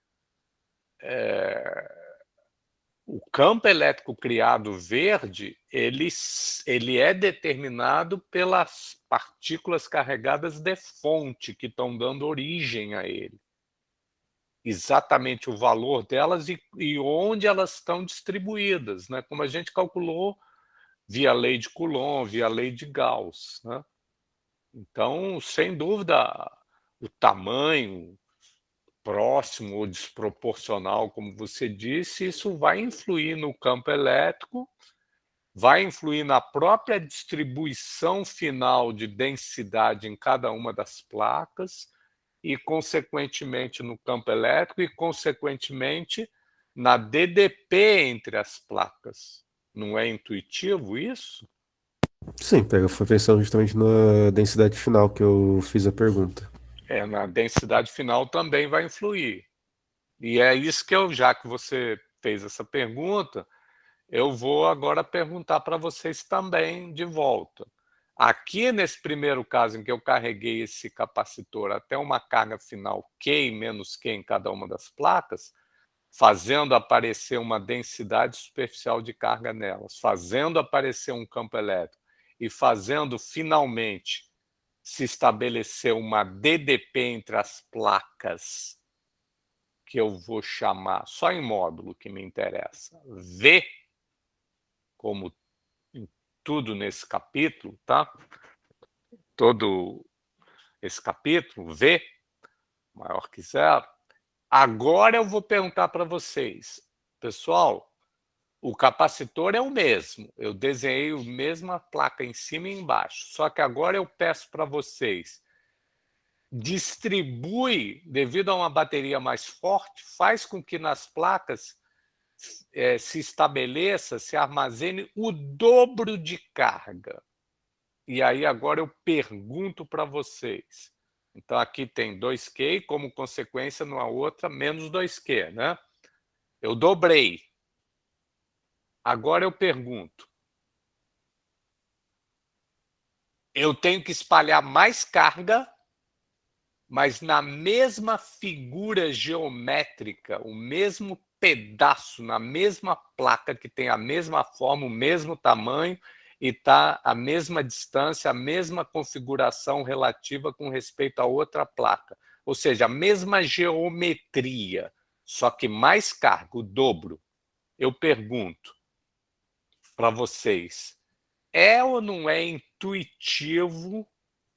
o campo elétrico criado verde, ele é determinado pelas partículas carregadas de fonte que estão dando origem a ele. Exatamente o valor delas e onde elas estão distribuídas, né? Como a gente calculou via lei de Coulomb, via lei de Gauss, né? Então, sem dúvida, o tamanho próximo ou desproporcional, como você disse, isso vai influir no campo elétrico, vai influir na própria distribuição final de densidade em cada uma das placas e, consequentemente, no campo elétrico e, consequentemente, na DDP entre as placas. Não é intuitivo isso? Sim, foi pensando justamente na densidade final que eu fiz a pergunta. Na densidade final também vai influir. E é isso que já que você fez essa pergunta, eu vou agora perguntar para vocês também de volta. Aqui nesse primeiro caso em que eu carreguei esse capacitor até uma carga final Q e menos Q em cada uma das placas, fazendo aparecer uma densidade superficial de carga nelas, fazendo aparecer um campo elétrico e fazendo finalmente se estabelecer uma DDP entre as placas, que eu vou chamar, só em módulo que me interessa, V, como em tudo nesse capítulo, tá? Todo esse capítulo, V, maior que zero. Agora eu vou perguntar para vocês, pessoal, o capacitor é o mesmo, eu desenhei a mesma placa em cima e embaixo, só que agora eu peço para vocês, distribui, devido a uma bateria mais forte, faz com que nas placas se estabeleça, se armazene o dobro de carga. E aí agora eu pergunto para vocês. Então aqui tem 2Q e como consequência numa outra menos 2Q, né? Eu dobrei. Agora eu pergunto. Eu tenho que espalhar mais carga, mas na mesma figura geométrica, o mesmo pedaço, na mesma placa que tem a mesma forma, o mesmo tamanho e está a mesma distância, a mesma configuração relativa com respeito a outra placa. Ou seja, a mesma geometria, só que mais carga, o dobro. Eu pergunto para vocês, é ou não é intuitivo?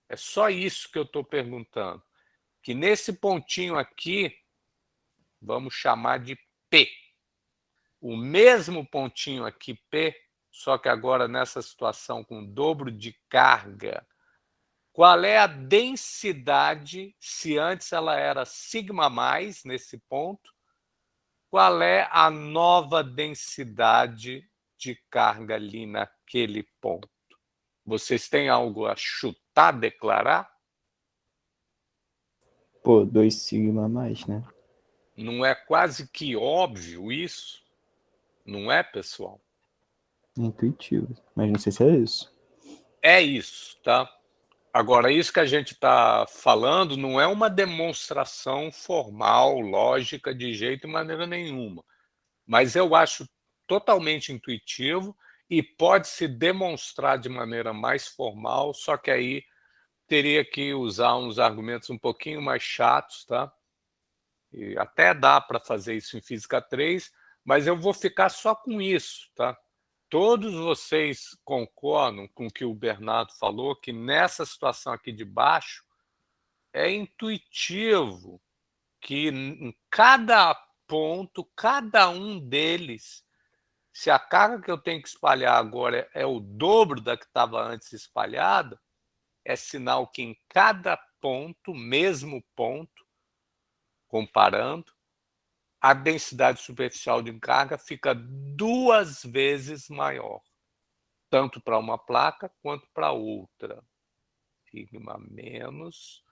É só isso que eu estou perguntando. Que nesse pontinho aqui, vamos chamar de P. O mesmo pontinho aqui, P, só que agora nessa situação com dobro de carga, qual é a densidade, se antes ela era sigma mais, nesse ponto, qual é a nova densidade de carga ali naquele ponto? Vocês têm algo a chutar, declarar? Pô, 2 sigma a mais, né? Não é quase que óbvio isso? Não é, pessoal? É intuitivo, mas não sei se é isso. É isso, tá? Agora, isso que a gente está falando não é uma demonstração formal, lógica, de jeito e maneira nenhuma. Mas eu acho totalmente intuitivo e pode se demonstrar de maneira mais formal, só que aí teria que usar uns argumentos um pouquinho mais chatos, tá? E até dá para fazer isso em Física 3, mas eu vou ficar só com isso, tá? Todos vocês concordam com o que o Bernardo falou, que nessa situação aqui de baixo é intuitivo que em cada ponto, cada um deles, se a carga que eu tenho que espalhar agora é o dobro da que estava antes espalhada, é sinal que em cada ponto, mesmo ponto, comparando, a densidade superficial de carga fica 2 vezes maior, tanto para uma placa quanto para outra. Sigma menos,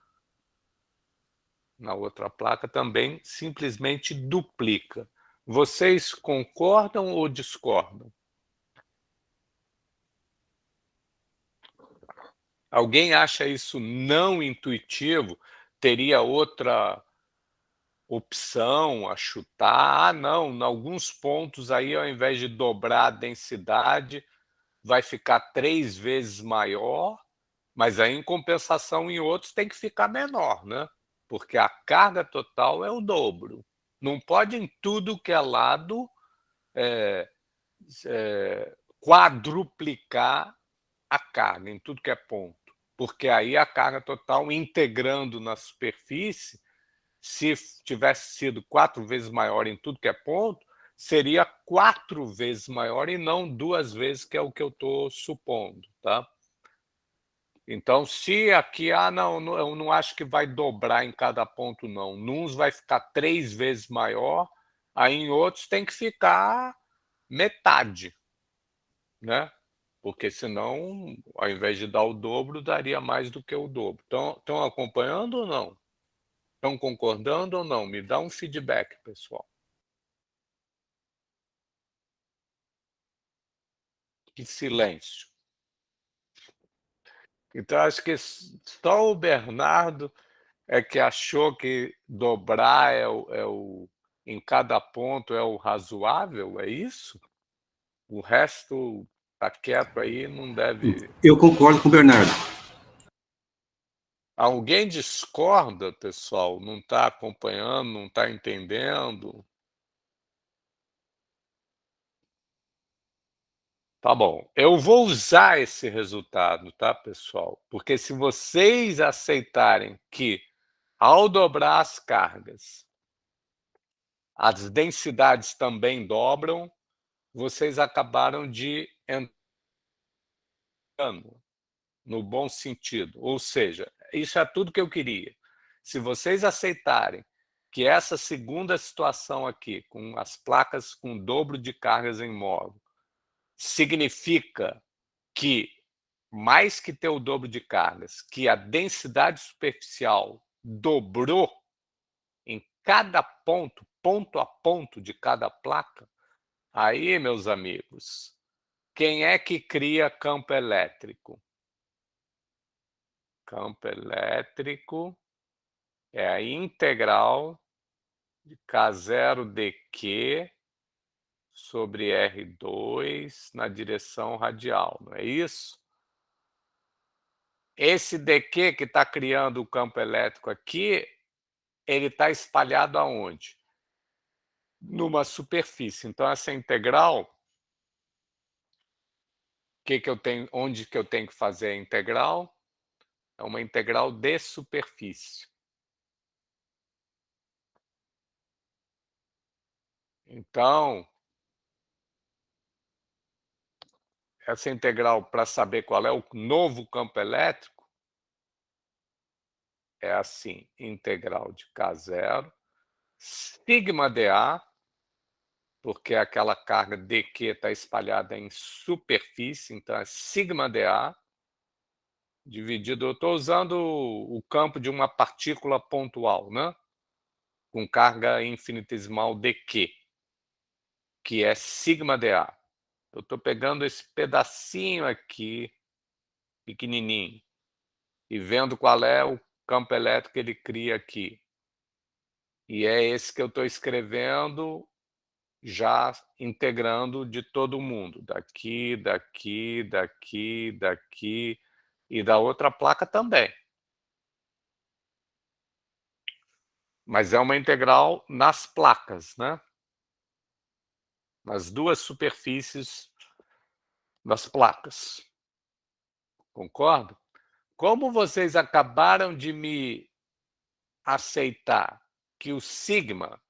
na outra placa também simplesmente duplica. Vocês concordam ou discordam? Alguém acha isso não intuitivo? Teria outra opção a chutar? Ah, não, em alguns pontos aí, ao invés de dobrar a densidade, vai ficar 3 vezes maior, mas aí, em compensação, em outros tem que ficar menor, né? Porque a carga total é o dobro. Não pode, em tudo que é lado, quadruplicar a carga, em tudo que é ponto. Porque aí a carga total, integrando na superfície, se tivesse sido 4 vezes maior em tudo que é ponto, seria 4 vezes maior e não 2 vezes, que é o que eu estou supondo, tá? Então, se aqui, não, eu não acho que vai dobrar em cada ponto, não. Nuns vai ficar 3 vezes maior, aí em outros tem que ficar metade, né? Porque senão, ao invés de dar o dobro, daria mais do que o dobro. Estão acompanhando ou não? Estão concordando ou não? Me dá um feedback, pessoal. Que silêncio. Então, acho que só o Bernardo é que achou que dobrar em cada ponto é o razoável, é isso? O resto está quieto aí, não deve... Eu concordo com o Bernardo. Alguém discorda, pessoal? Não está acompanhando, não está entendendo? Tá bom. Eu vou usar esse resultado, tá, pessoal? Porque se vocês aceitarem que, ao dobrar as cargas, as densidades também dobram, vocês acabaram de entrar no bom sentido. Ou seja, isso é tudo que eu queria. Se vocês aceitarem que essa segunda situação aqui, com as placas com dobro de cargas em móvel, significa que, mais que ter o dobro de cargas, que a densidade superficial dobrou em cada ponto, ponto a ponto de cada placa, aí, meus amigos, quem é que cria campo elétrico? Campo elétrico é a integral de K0 dq sobre R2 na direção radial, não é isso? Esse dq que está criando o campo elétrico aqui, ele está espalhado aonde? Numa superfície. Então, essa integral, onde que eu tenho que fazer a integral? É uma integral de superfície. Então, essa integral, para saber qual é o novo campo elétrico, é assim, integral de K0, sigma dA, porque aquela carga dq está espalhada em superfície, então é sigma dA, dividido, eu estou usando o campo de uma partícula pontual, né? Com carga infinitesimal dq, que é sigma dA. Eu estou pegando esse pedacinho aqui, pequenininho, e vendo qual é o campo elétrico que ele cria aqui. E é esse que eu estou escrevendo, já integrando de todo mundo. Daqui, daqui, daqui, daqui, e da outra placa também. Mas é uma integral nas placas, né? Nas duas superfícies das placas. Concordo? Como vocês acabaram de me aceitar que o sigma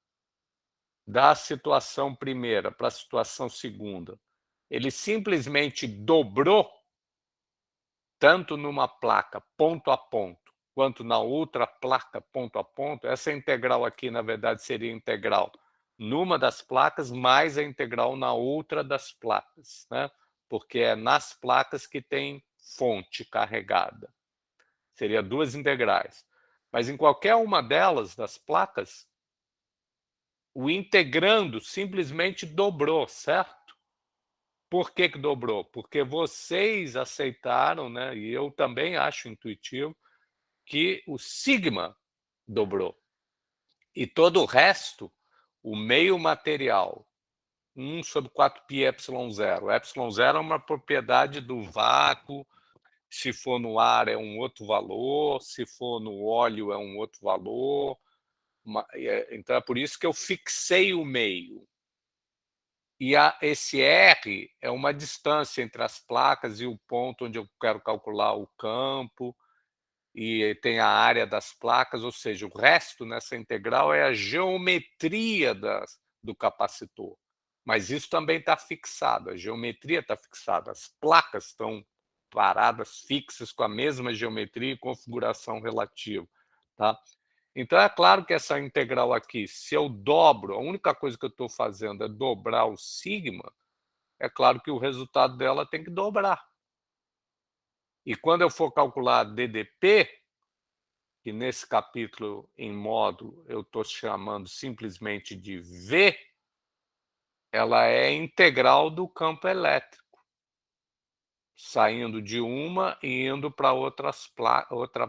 da situação primeira para a situação segunda, ele simplesmente dobrou, tanto numa placa ponto a ponto, quanto na outra placa ponto a ponto, essa integral aqui, na verdade, seria integral numa das placas, mais a integral na outra das placas, né? Porque é nas placas que tem fonte carregada. Seria duas integrais. Mas em qualquer uma delas, das placas, o integrando simplesmente dobrou, certo? Por que dobrou? Porque vocês aceitaram, né, e eu também acho intuitivo, que o sigma dobrou. E todo o resto, o meio material, 1 sobre 4πε0. ε0 é uma propriedade do vácuo, se for no ar é um outro valor, se for no óleo é um outro valor. Então é por isso que eu fixei o meio. E esse R é uma distância entre as placas e o ponto onde eu quero calcular o campo, e tem a área das placas, ou seja, o resto nessa integral é a geometria do capacitor. Mas isso também está fixado, a geometria está fixada, as placas estão paradas, fixas, com a mesma geometria e configuração relativa. Tá? Então, é claro que essa integral aqui, se eu dobro, a única coisa que eu estou fazendo é dobrar o sigma, é claro que o resultado dela tem que dobrar. E quando eu for calcular DDP, que nesse capítulo em módulo eu estou chamando simplesmente de V, ela é integral do campo elétrico. saindo de uma e indo para outra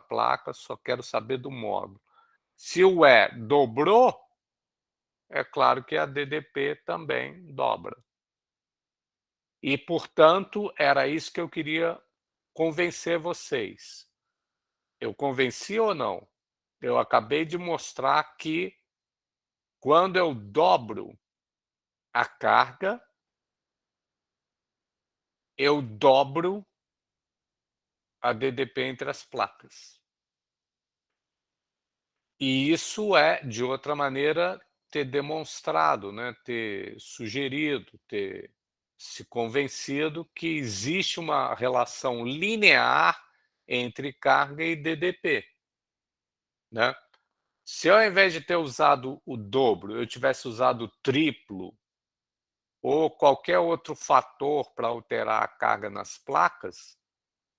placa, só quero saber do módulo. Se o E dobrou, é claro que a DDP também dobra. E, portanto, era isso que eu queria convencer vocês. Eu convenci ou não? Eu acabei de mostrar que quando eu dobro a carga, eu dobro a DDP entre as placas. E isso é, de outra maneira, ter demonstrado, né, ter sugerido, ter se convencido que existe uma relação linear entre carga e DDP, né? Se eu, ao invés de ter usado o dobro, eu tivesse usado o triplo ou qualquer outro fator para alterar a carga nas placas,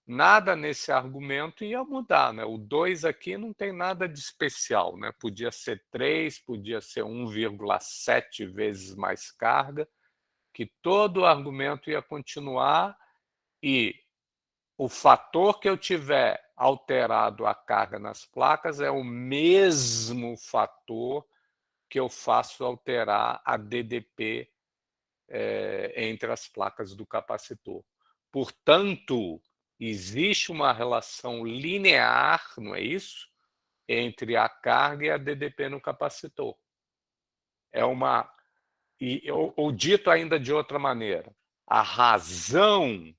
nada nesse argumento ia mudar, né? O 2 aqui não tem nada de especial, né? Podia ser 3, podia ser 1,7 vezes mais carga, que todo o argumento ia continuar e o fator que eu tiver alterado a carga nas placas é o mesmo fator que eu faço alterar a DDP entre as placas do capacitor. Portanto, existe uma relação linear, não é isso? Entre a carga e a DDP no capacitor. É uma. Ou dito ainda de outra maneira, a razão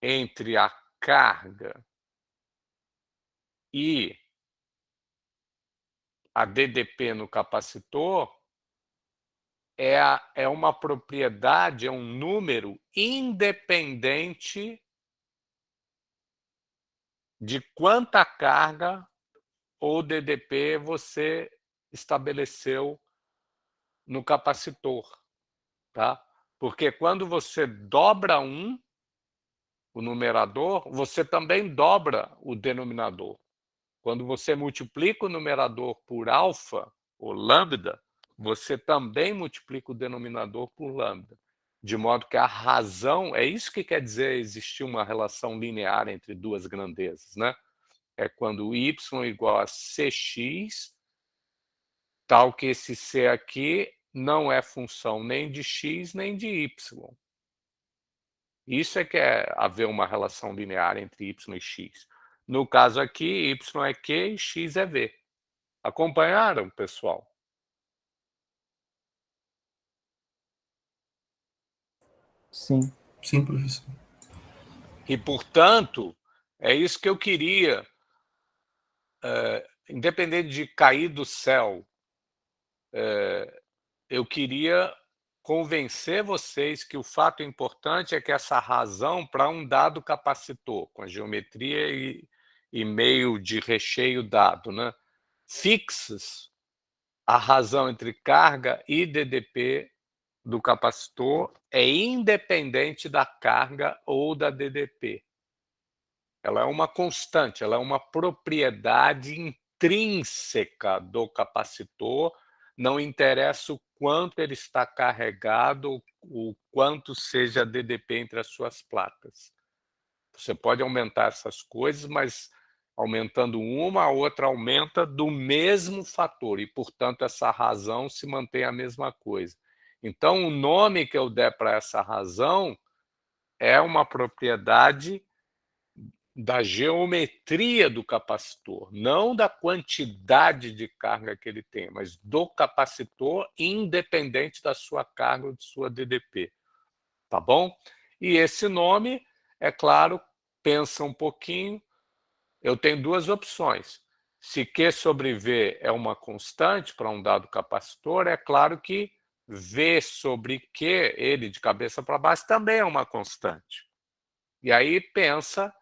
entre a carga e a DDP no capacitor é uma propriedade, é um número independente de quanta carga ou DDP você estabeleceu no capacitor, tá? Porque quando você dobra o numerador, você também dobra o denominador. Quando você multiplica o numerador por alfa, ou lambda, você também multiplica o denominador por lambda. De modo que a razão, é isso que quer dizer existir uma relação linear entre duas grandezas, né? É quando y igual a cx, tal que esse c aqui não é função nem de x nem de y. Isso é que é haver uma relação linear entre y e x. No caso aqui, y é q e x é v. Acompanharam, pessoal? Sim. Sim, professor. E, portanto, é isso que eu queria. Independente de cair do céu, eu queria convencer vocês que o fato importante é que essa razão para um dado capacitor, com a geometria e meio de recheio dado, né, fixas, a razão entre carga e DDP do capacitor é independente da carga ou da DDP. Ela é uma constante, ela é uma propriedade intrínseca do capacitor, não interessa o quanto ele está carregado, o quanto seja a DDP entre as suas placas. Você pode aumentar essas coisas, mas aumentando uma, a outra aumenta do mesmo fator, e, portanto, essa razão se mantém a mesma coisa. Então, o nome que eu der para essa razão é uma propriedade da geometria do capacitor, não da quantidade de carga que ele tem, mas do capacitor independente da sua carga ou de sua DDP. Tá bom? E esse nome, é claro, pensa um pouquinho, eu tenho duas opções. Se Q sobre V é uma constante para um dado capacitor, é claro que V sobre Q, ele de cabeça para baixo, também é uma constante. E aí pensa,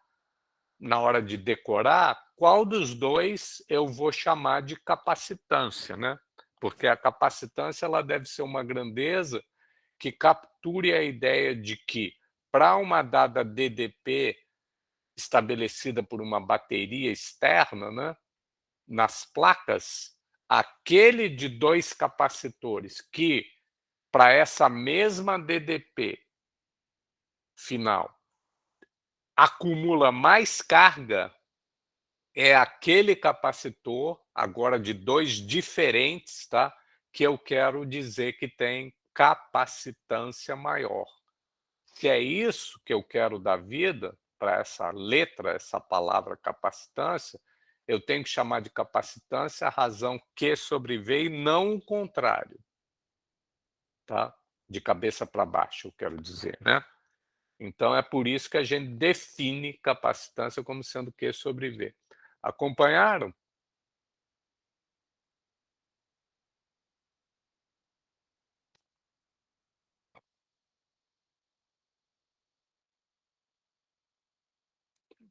na hora de decorar, qual dos dois eu vou chamar de capacitância, né? Porque a capacitância ela deve ser uma grandeza que capture a ideia de que, para uma dada DDP estabelecida por uma bateria externa, né, nas placas, aquele de dois capacitores que, para essa mesma DDP, final acumula mais carga, é aquele capacitor, agora de 2 diferentes, tá, que eu quero dizer que tem capacitância maior. Se é isso que eu quero da vida, para essa letra, essa palavra capacitância, eu tenho que chamar de capacitância a razão Q sobre V e não o contrário, tá? De cabeça para baixo, eu quero dizer, né? Então é por isso que a gente define capacitância como sendo Q sobre V. Acompanharam?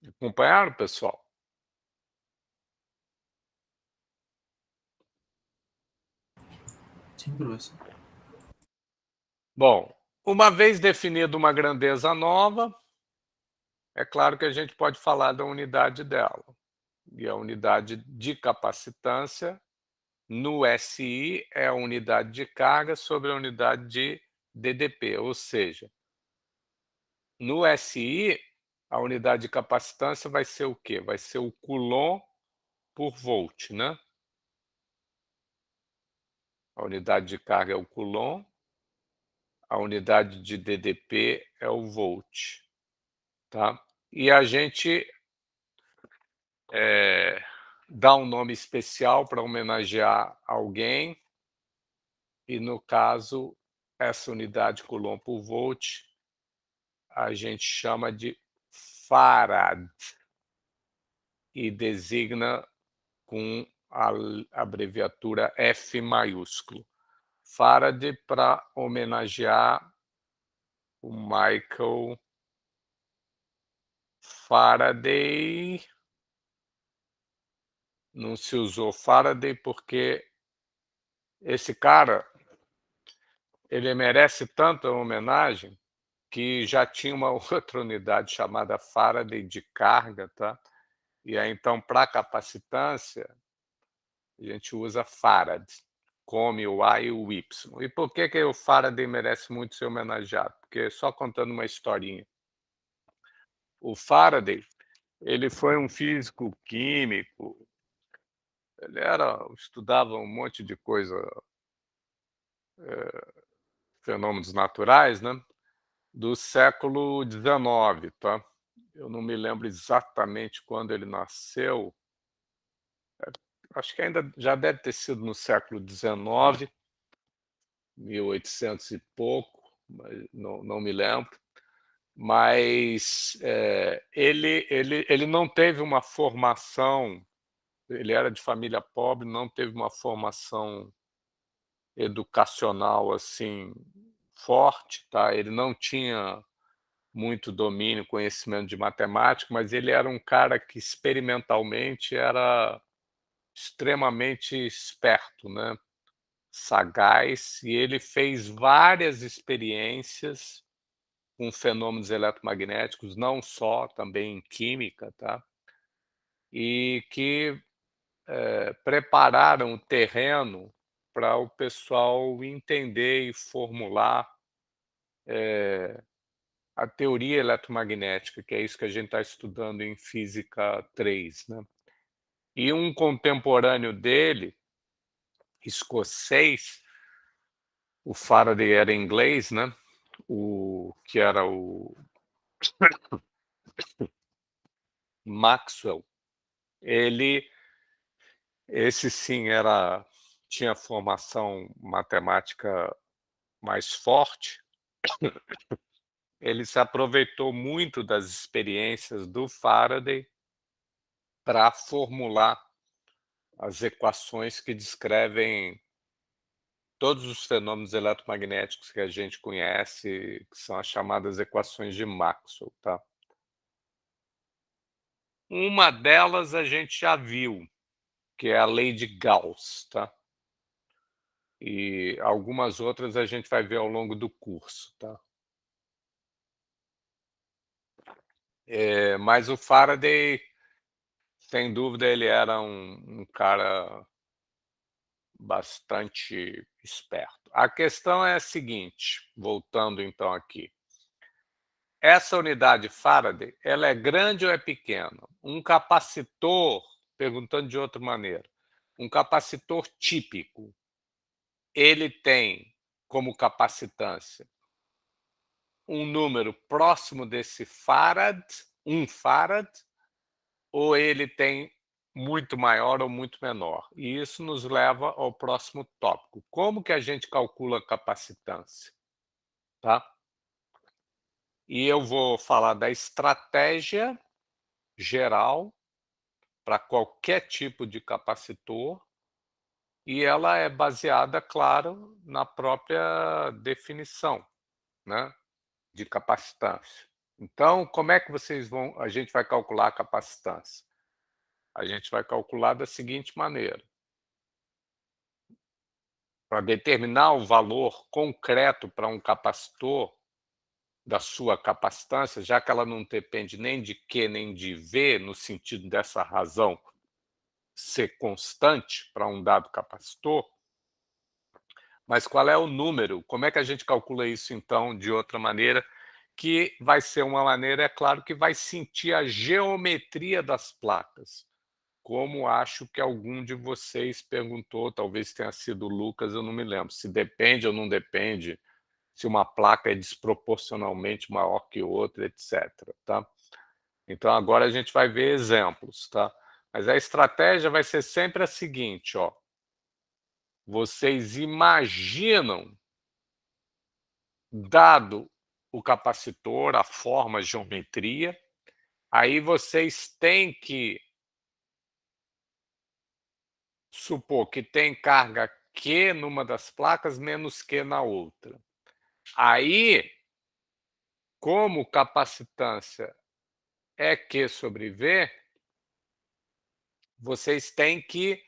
Acompanharam, pessoal? Sim, professor. Bom, uma vez definida uma grandeza nova, é claro que a gente pode falar da unidade dela. E a unidade de capacitância no SI é a unidade de carga sobre a unidade de DDP, ou seja, no SI, a unidade de capacitância vai ser o quê? Vai ser o coulomb por volt, né? A unidade de carga é o coulomb, a unidade de DDP é o volt, tá? E a gente dá um nome especial para homenagear alguém, e no caso, essa unidade coulomb por volt, a gente chama de farad e designa com a abreviatura F maiúsculo. Faraday para homenagear o Michael Faraday. Não se usou Faraday porque esse cara, ele merece tanta homenagem que já tinha uma outra unidade chamada Faraday de carga, tá? E aí, então, para capacitância, a gente usa Farad, come o A e o Y. E por que o Faraday merece muito ser homenageado? Porque, só contando uma historinha, o Faraday, ele foi um físico químico, ele estudava um monte de coisa, fenômenos naturais, né? Do século XIX, tá? Eu não me lembro exatamente quando ele nasceu, acho que ainda já deve ter sido no século XIX, 1800 e pouco, mas não me lembro. Mas ele não teve uma formação, ele era de família pobre, não teve uma formação educacional assim forte, tá? Ele não tinha muito domínio, conhecimento de matemática, mas ele era um cara que experimentalmente era extremamente esperto, né? Sagaz, e ele fez várias experiências com fenômenos eletromagnéticos, não só, também em química, tá? E que prepararam o terreno para o pessoal entender e formular a teoria eletromagnética, que é isso que a gente está estudando em Física 3, né? E um contemporâneo dele, escocês, o Faraday era inglês, né? O que era o Maxwell, esse sim tinha formação matemática mais forte. Ele se aproveitou muito das experiências do Faraday para formular as equações que descrevem todos os fenômenos eletromagnéticos que a gente conhece, que são as chamadas equações de Maxwell, tá? Uma delas a gente já viu, que é a lei de Gauss, tá? E algumas outras a gente vai ver ao longo do curso, tá? Mas o Faraday, sem dúvida, ele era um cara bastante esperto. A questão é a seguinte, voltando então aqui. essa unidade Faraday, ela é grande ou é pequena? Um capacitor, perguntando de outra maneira, um capacitor típico, ele tem como capacitância um número próximo desse farad, 1 farad, ou ele tem muito maior ou muito menor? E isso nos leva ao próximo tópico. Como que a gente calcula a capacitância? Tá? E eu vou falar da estratégia geral para qualquer tipo de capacitor, e ela é baseada, claro, na própria definição, né, de capacitância. Então, como é que a gente vai calcular a capacitância? A gente vai calcular da seguinte maneira. Para determinar o valor concreto para um capacitor da sua capacitância, já que ela não depende nem de Q nem de V, no sentido dessa razão ser constante para um dado capacitor, mas qual é o número? Como é que a gente calcula isso, então, de outra maneira, que vai ser uma maneira, é claro, que vai sentir a geometria das placas, como acho que algum de vocês perguntou, talvez tenha sido o Lucas, eu não me lembro, se depende ou não depende, se uma placa é desproporcionalmente maior que outra, etc. Tá? Então, agora a gente vai ver exemplos. Tá? Mas a estratégia vai ser sempre a seguinte, ó. Vocês imaginam, dado o capacitor, a forma, a geometria, aí vocês têm que supor que tem carga Q numa das placas menos Q na outra. Aí, como capacitância é Q sobre V, vocês têm que,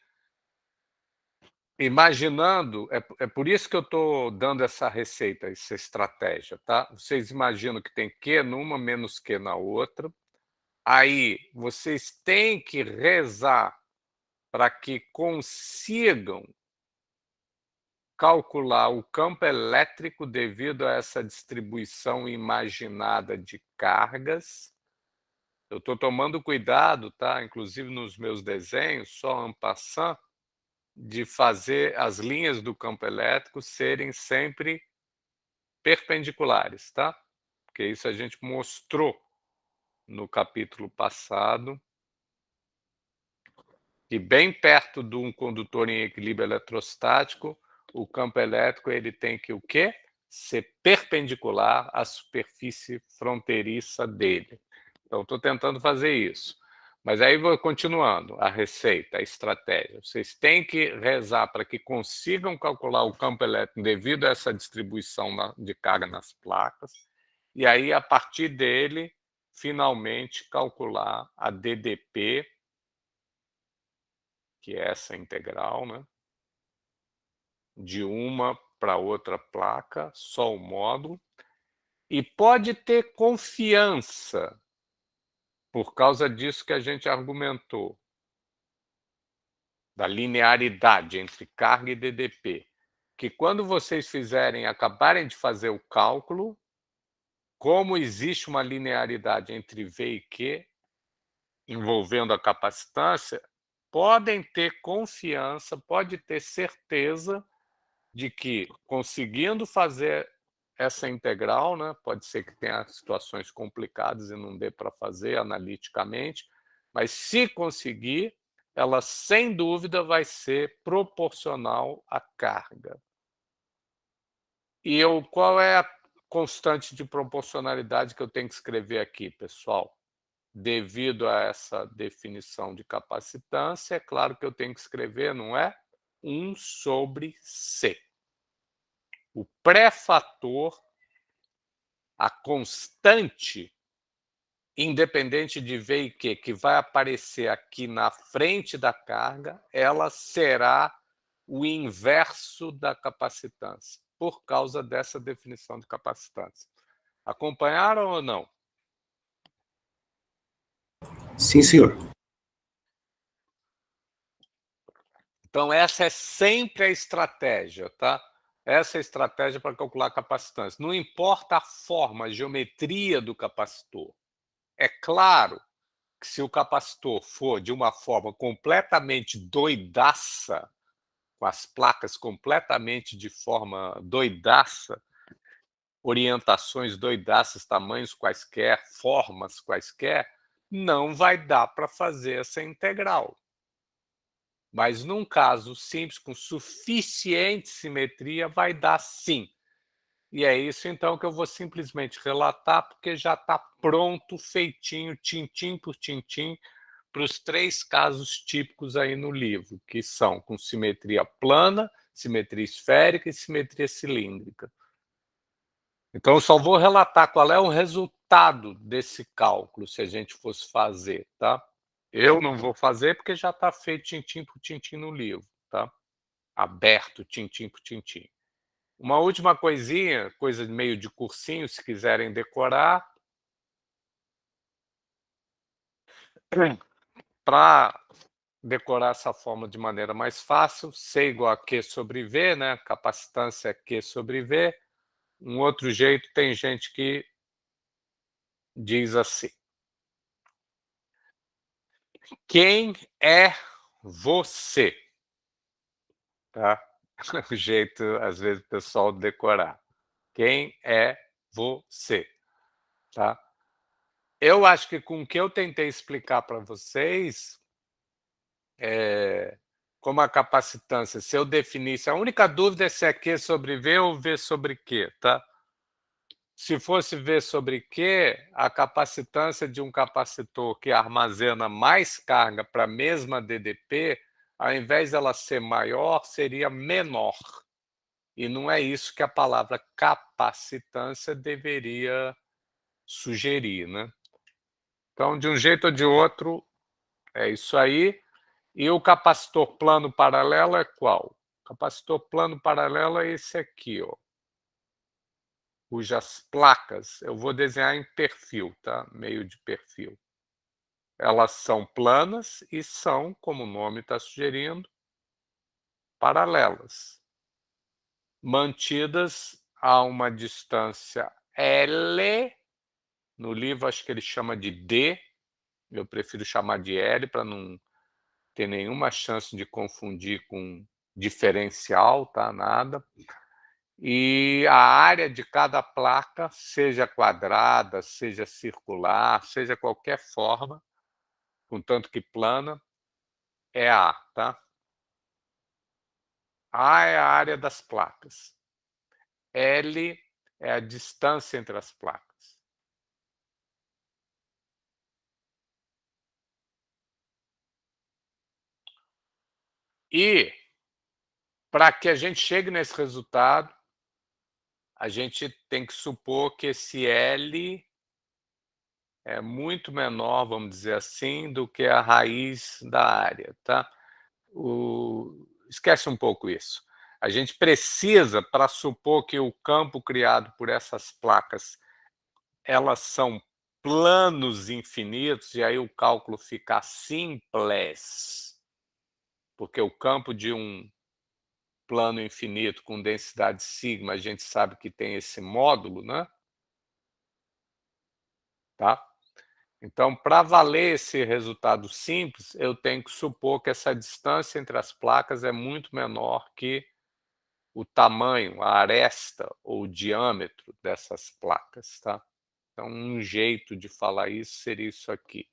imaginando, é por isso que eu estou dando essa receita, essa estratégia, tá? Vocês imaginam que tem Q numa menos Q na outra, aí vocês têm que rezar para que consigam calcular o campo elétrico devido a essa distribuição imaginada de cargas. Eu estou tomando cuidado, tá? Inclusive nos meus desenhos, só en passant, de fazer as linhas do campo elétrico serem sempre perpendiculares, tá? Porque isso a gente mostrou no capítulo passado, que bem perto de um condutor em equilíbrio eletrostático, o campo elétrico ele tem que o quê? Ser perpendicular à superfície fronteiriça dele. Então, estou tentando fazer isso. Mas aí vou continuando a receita, a estratégia. Vocês têm que rezar para que consigam calcular o campo elétrico devido a essa distribuição de carga nas placas, e aí, a partir dele, finalmente calcular a DDP, que é essa integral, né? De uma para outra placa, só o módulo, e pode ter confiança, por causa disso que a gente argumentou, da linearidade entre carga e DDP, que quando vocês acabarem de fazer o cálculo, como existe uma linearidade entre V e Q, envolvendo a capacitância, podem ter confiança, pode ter certeza de que, conseguindo fazer essa integral, né, pode ser que tenha situações complicadas e não dê para fazer analiticamente, mas se conseguir, ela sem dúvida vai ser proporcional à carga. E qual é a constante de proporcionalidade que eu tenho que escrever aqui, pessoal? Devido a essa definição de capacitância, é claro que eu tenho que escrever, não é? 1 sobre C. O pré-fator, a constante, independente de V e Q, que vai aparecer aqui na frente da carga, ela será o inverso da capacitância, por causa dessa definição de capacitância. Acompanharam ou não? Sim, senhor. Então, essa é sempre a estratégia, tá? Essa é a estratégia para calcular a capacitância. Não importa a forma, a geometria do capacitor. É claro que se o capacitor for de uma forma completamente doidaça, com as placas completamente de forma doidaça, orientações doidaças, tamanhos quaisquer, formas quaisquer, não vai dar para fazer essa integral. Mas num caso simples, com suficiente simetria, vai dar sim. E é isso então que eu vou simplesmente relatar, porque já está pronto, feitinho, tintim por tintim, para os 3 casos típicos aí no livro, que são com simetria plana, simetria esférica e simetria cilíndrica. Então eu só vou relatar qual é o resultado desse cálculo, se a gente fosse fazer, tá? Eu não vou fazer porque já está feito tintim por tintim no livro, tá? Aberto tintim por tintim. Uma última coisinha, coisa meio de cursinho, se quiserem decorar. Para decorar essa fórmula de maneira mais fácil, C igual a Q sobre V, né? Capacitância é Q sobre V. Um outro jeito, tem gente que diz assim: quem é você? Tá? O jeito, às vezes, o pessoal decorar. Quem é você? Tá? Eu acho que com o que eu tentei explicar para vocês, como a capacitância, se eu definisse, a única dúvida é se é Q sobre V ou V sobre Q, tá? Se fosse V sobre Q, a capacitância de um capacitor que armazena mais carga para a mesma DDP, ao invés dela ser maior, seria menor. E não é isso que a palavra capacitância deveria sugerir, né? Então, de um jeito ou de outro, é isso aí. E o capacitor plano paralelo é qual? O capacitor plano paralelo é esse aqui, ó, cujas placas eu vou desenhar em perfil, tá? Meio de perfil. Elas são planas e são, como o nome está sugerindo, paralelas, mantidas a uma distância L. No livro acho que ele chama de D, eu prefiro chamar de L para não ter nenhuma chance de confundir com diferencial, tá? Nada. E a área de cada placa, seja quadrada, seja circular, seja qualquer forma, contanto que plana, é A, tá? A é a área das placas. L é a distância entre as placas. E, para que a gente chegue nesse resultado, a gente tem que supor que esse L é muito menor, vamos dizer assim, do que a raiz da área, tá? Esquece um pouco isso. A gente precisa, para supor que o campo criado por essas placas, elas são planos infinitos, e aí o cálculo fica simples, porque o campo de um plano infinito com densidade sigma, a gente sabe que tem esse módulo, né? Tá? Então, para valer esse resultado simples, eu tenho que supor que essa distância entre as placas é muito menor que o tamanho, a aresta ou o diâmetro dessas placas, tá? Então, um jeito de falar isso seria isso aqui.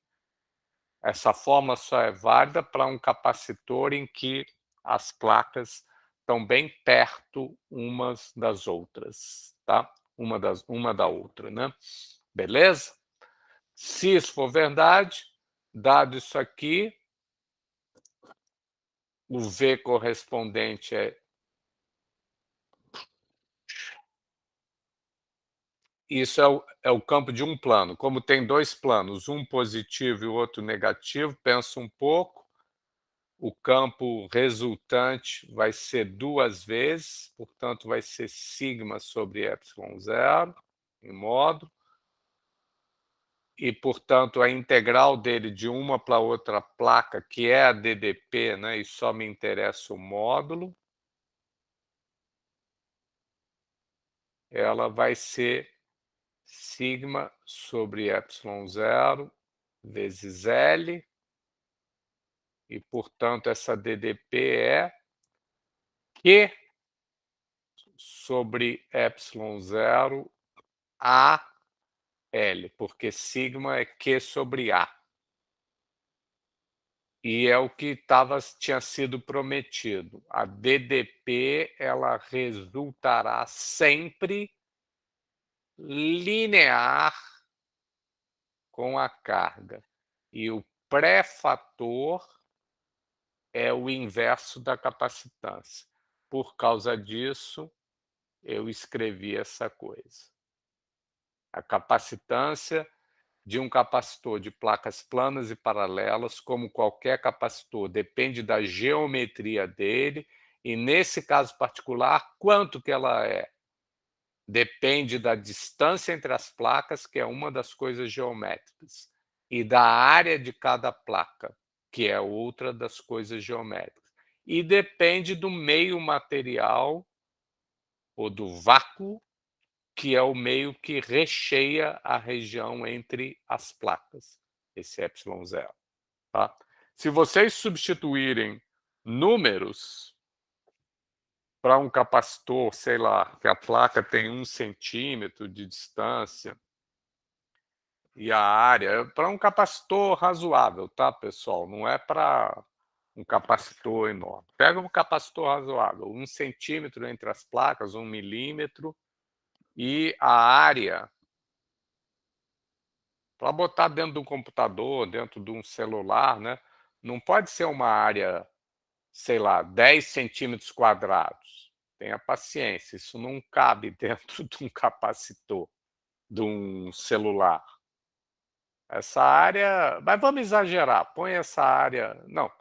Essa fórmula só é válida para um capacitor em que as placas estão bem perto umas das outras, tá? Uma da outra, né? Beleza? Se isso for verdade, dado isso aqui, o V correspondente é isso, é o campo de um plano. Como tem 2 planos, um positivo e o outro negativo, pensa um pouco, o campo resultante vai ser 2 vezes, portanto vai ser sigma sobre ε0 em módulo, e portanto a integral dele de uma para outra placa, que é a DDP, né, e só me interessa o módulo, ela vai ser sigma sobre ε0 vezes L, e, portanto, essa DDP é Q sobre ε0 AL, porque sigma é Q sobre A. E é o que tinha sido prometido. A DDP ela resultará sempre linear com a carga. E o pré-fator é o inverso da capacitância. Por causa disso, eu escrevi essa coisa. A capacitância de um capacitor de placas planas e paralelas, como qualquer capacitor, depende da geometria dele, e nesse caso particular, quanto que ela é? Depende da distância entre as placas, que é uma das coisas geométricas, e da área de cada placa, que é outra das coisas geométricas. E depende do meio material ou do vácuo, que é o meio que recheia a região entre as placas, esse ε0. Tá? Se vocês substituírem números para um capacitor, sei lá, que a placa tem 1 centímetro de distância, e a área, para um capacitor razoável, tá, pessoal? Não é para um capacitor enorme. Pega um capacitor razoável, 1 centímetro entre as placas, 1 milímetro, e a área, para botar dentro de um computador, dentro de um celular, né? Não pode ser uma área, sei lá, 10 centímetros quadrados. Tenha paciência, isso não cabe dentro de um capacitor, de um celular. Essa área, mas vamos exagerar, põe essa área, não.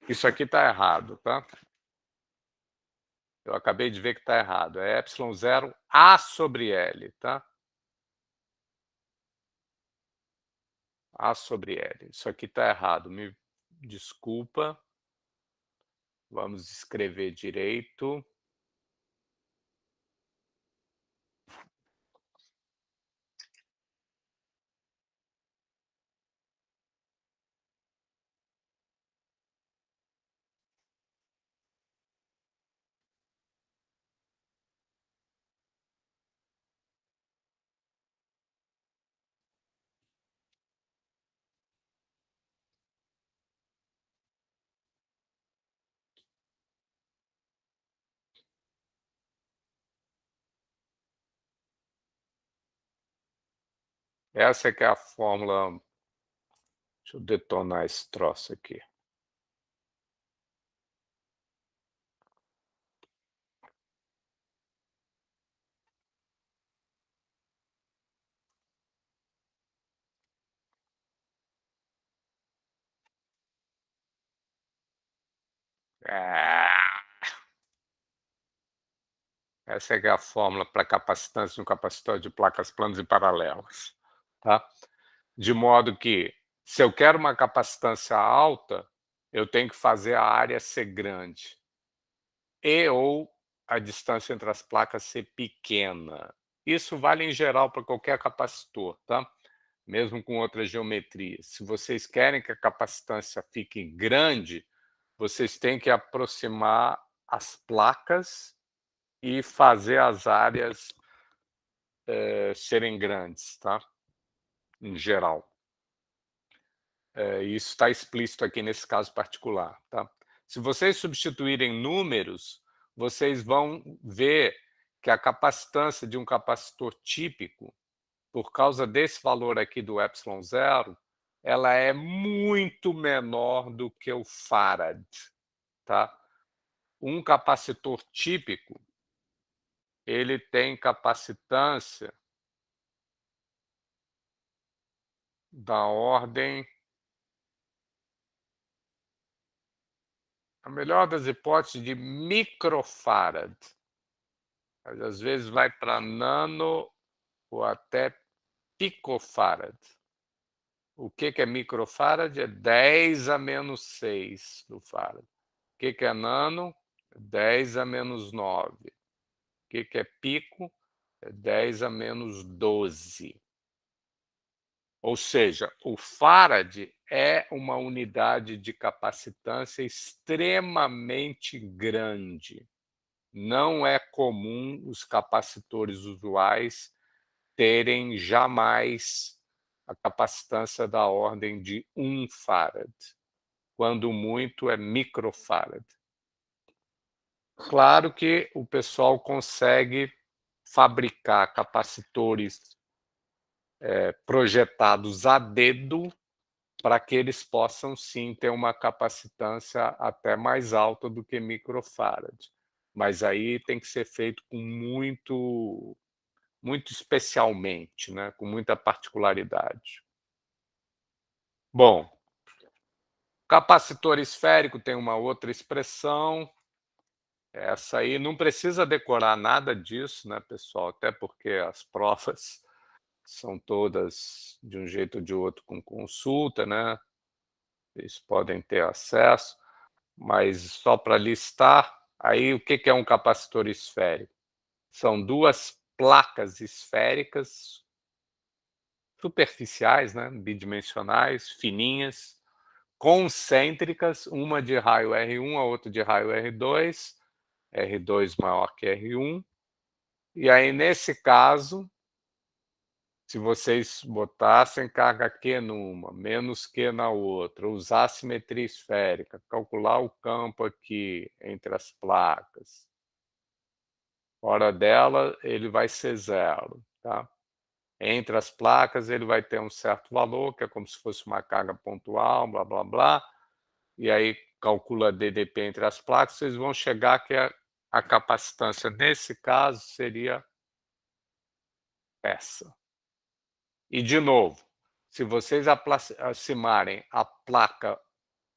Isso aqui está errado, tá? Eu acabei de ver que está errado, é ε0 A sobre L, tá? A sobre L. Isso aqui está errado, me desculpa. Vamos escrever direito. Essa que é a fórmula. Deixa eu detonar esse troço aqui. Essa é a fórmula para capacitância de um capacitor de placas planas e paralelas. Tá? De modo que, se eu quero uma capacitância alta, eu tenho que fazer a área ser grande. E ou a distância entre as placas ser pequena. Isso vale em geral para qualquer capacitor, tá? Mesmo com outras geometrias. Se vocês querem que a capacitância fique grande, vocês têm que aproximar as placas e fazer as áreas serem grandes, tá? Em geral. Isso está explícito aqui nesse caso particular, tá? Se vocês substituírem números, vocês vão ver que a capacitância de um capacitor típico, por causa desse valor aqui do ε0, ela é muito menor do que o farad, tá? Um capacitor típico, ele tem capacitância da ordem, a melhor das hipóteses, de microfarad. Mas às vezes vai para nano ou até picofarad. O que é microfarad? É 10 a menos 6 do farad. O que é nano? 10 a menos 9. O que é pico? É 10 a menos 12. Ou seja, o farad é uma unidade de capacitância extremamente grande. Não é comum os capacitores usuais terem jamais a capacitância da ordem de 1 farad. Quando muito, é microfarad. Claro que o pessoal consegue fabricar capacitores projetados a dedo para que eles possam, sim, ter uma capacitância até mais alta do que microfarad. Mas aí tem que ser feito com muito especialmente, né? Com muita particularidade. Bom, capacitor esférico tem uma outra expressão. Essa aí não precisa decorar nada disso, né, pessoal? Até porque as provas são todas, de um jeito ou de outro, com consulta, né? Vocês podem ter acesso, mas só para listar, aí o que é um capacitor esférico? São duas placas esféricas superficiais, né, bidimensionais, fininhas, concêntricas, uma de raio R1, a outra de raio R2, R2 maior que R1. E aí, nesse caso, se vocês botassem carga Q numa, menos Q na outra, usar a simetria esférica, calcular o campo aqui entre as placas, fora dela ele vai ser 0, tá? Entre as placas ele vai ter um certo valor, que é como se fosse uma carga pontual, blá, blá, blá, e aí calcula DDP entre as placas, vocês vão chegar que a capacitância, nesse caso, seria essa. E, de novo, se vocês aproximarem a placa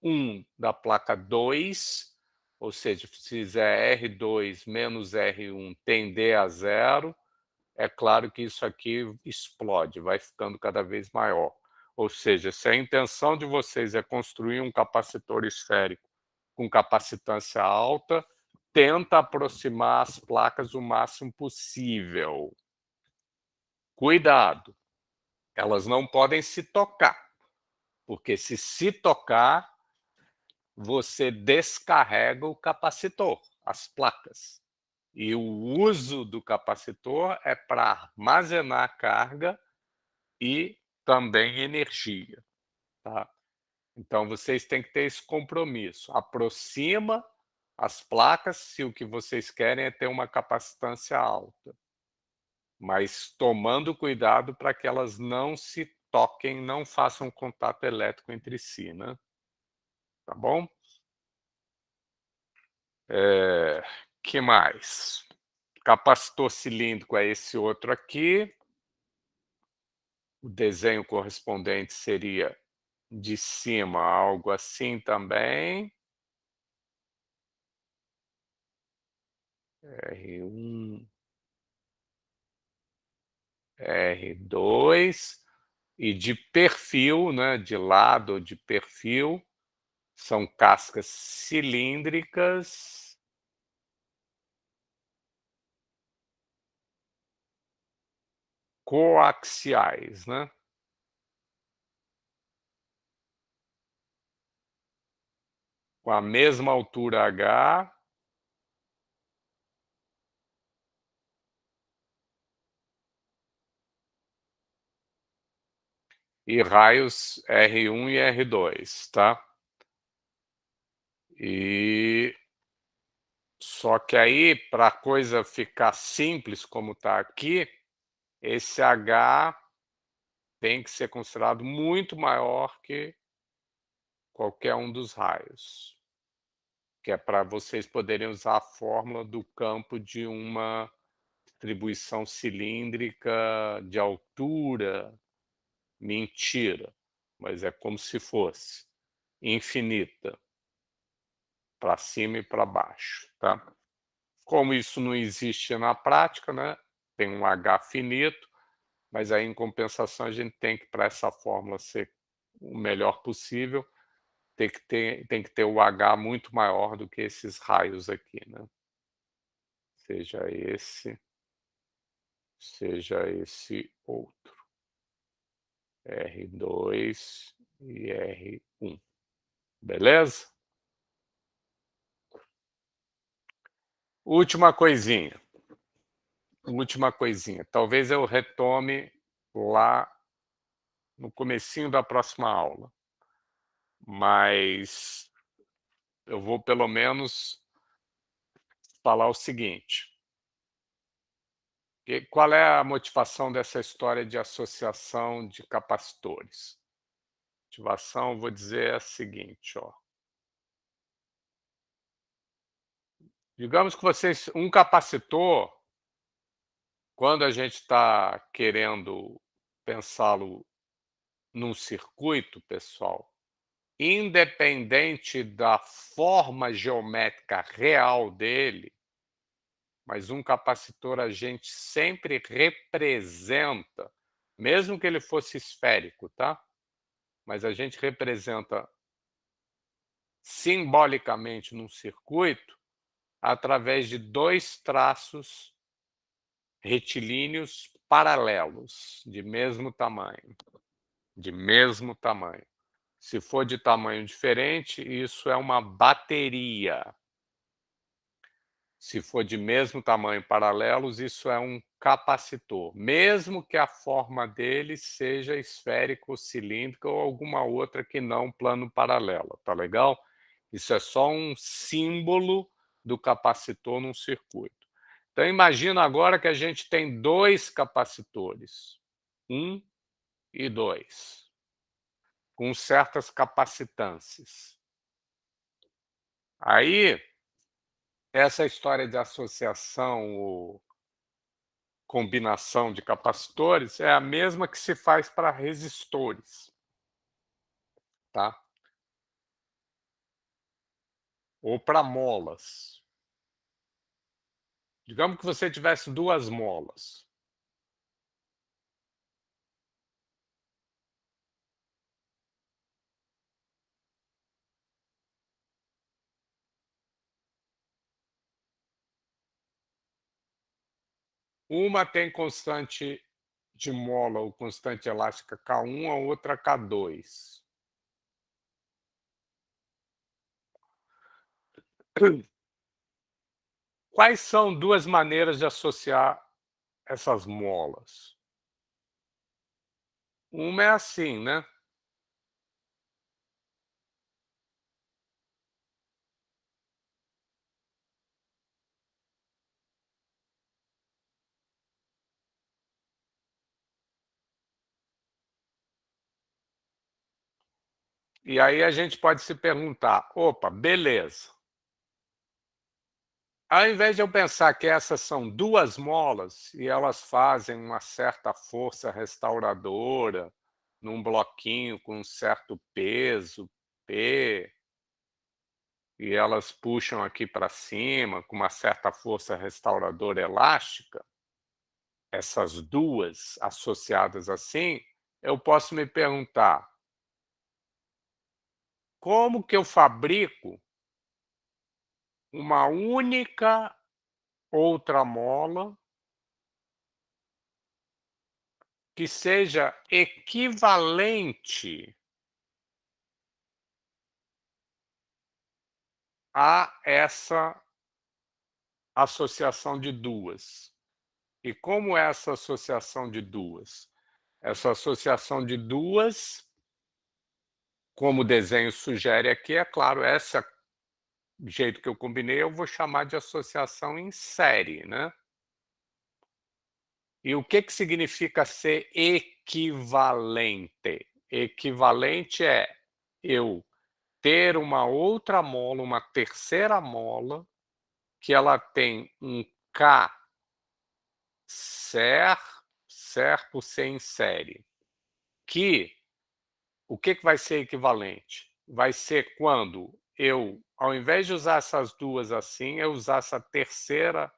1 da placa 2, ou seja, se fizer R2 menos R1 tender a 0, é claro que isso aqui explode, vai ficando cada vez maior. Ou seja, se a intenção de vocês é construir um capacitor esférico com capacitância alta, tenta aproximar as placas o máximo possível. Cuidado! Elas não podem se tocar, porque se tocar, você descarrega o capacitor, as placas. E o uso do capacitor é para armazenar carga e também energia, tá? Então, vocês têm que ter esse compromisso. Aproxima as placas se o que vocês querem é ter uma capacitância alta, mas tomando cuidado para que elas não se toquem, não façam contato elétrico entre si, né? Tá bom? Que mais? Capacitor cilíndrico é esse outro aqui. O desenho correspondente seria de cima, algo assim também. R1, R2. E de perfil, né, de lado ou de perfil, são cascas cilíndricas coaxiais, né? Com a mesma altura H, e raios R1 e R2, tá? E só que aí, para a coisa ficar simples como está aqui, esse H tem que ser considerado muito maior que qualquer um dos raios, que é para vocês poderem usar a fórmula do campo de uma distribuição cilíndrica de altura. Mentira, mas é como se fosse infinita, para cima e para baixo, tá? Como isso não existe na prática, né? Tem um H finito, mas aí, em compensação, a gente tem que, para essa fórmula ser o melhor possível, tem que ter o H muito maior do que esses raios aqui, né. Seja esse outro. R2 e R1. Beleza? Última coisinha. Talvez eu retome lá no comecinho da próxima aula, mas eu vou pelo menos falar o seguinte: qual é a motivação dessa história de associação de capacitores? Motivação, vou dizer a seguinte, ó. Digamos que um capacitor, quando a gente está querendo pensá-lo num circuito, pessoal, independente da forma geométrica real dele, mas um capacitor a gente sempre representa, mesmo que ele fosse esférico, tá? Mas a gente representa simbolicamente num circuito através de 2 traços retilíneos paralelos, de mesmo tamanho. Se for de tamanho diferente, isso é uma bateria. Se for de mesmo tamanho paralelos, isso é um capacitor, mesmo que a forma dele seja esférica ou cilíndrica ou alguma outra que não plano paralelo, tá legal? Isso é só um símbolo do capacitor num circuito. Então imagina agora que a gente tem 2 capacitores, 1 e 2, com certas capacitâncias. Aí, essa história de associação ou combinação de capacitores é a mesma que se faz para resistores, tá? Ou para molas. Digamos que você tivesse 2 molas. Uma tem constante de mola ou constante elástica K1, a outra K2. Quais são 2 maneiras de associar essas molas? Uma é assim, né? E aí a gente pode se perguntar: opa, beleza. Ao invés de eu pensar que essas são 2 molas e elas fazem uma certa força restauradora num bloquinho com um certo peso, P, e elas puxam aqui para cima com uma certa força restauradora elástica, essas 2 associadas assim, eu posso me perguntar: como que eu fabrico uma única outra mola que seja equivalente a essa associação de 2? E como é essa associação de 2? Essa associação de 2, como o desenho sugere aqui, é claro, essa jeito que eu combinei, eu vou chamar de associação em série, né? E o que significa ser equivalente? Equivalente é eu ter uma outra mola, uma terceira mola, que ela tem um K ser por ser em série, que o que vai ser equivalente? Vai ser quando eu, ao invés de usar essas 2 assim, eu usar essa terceira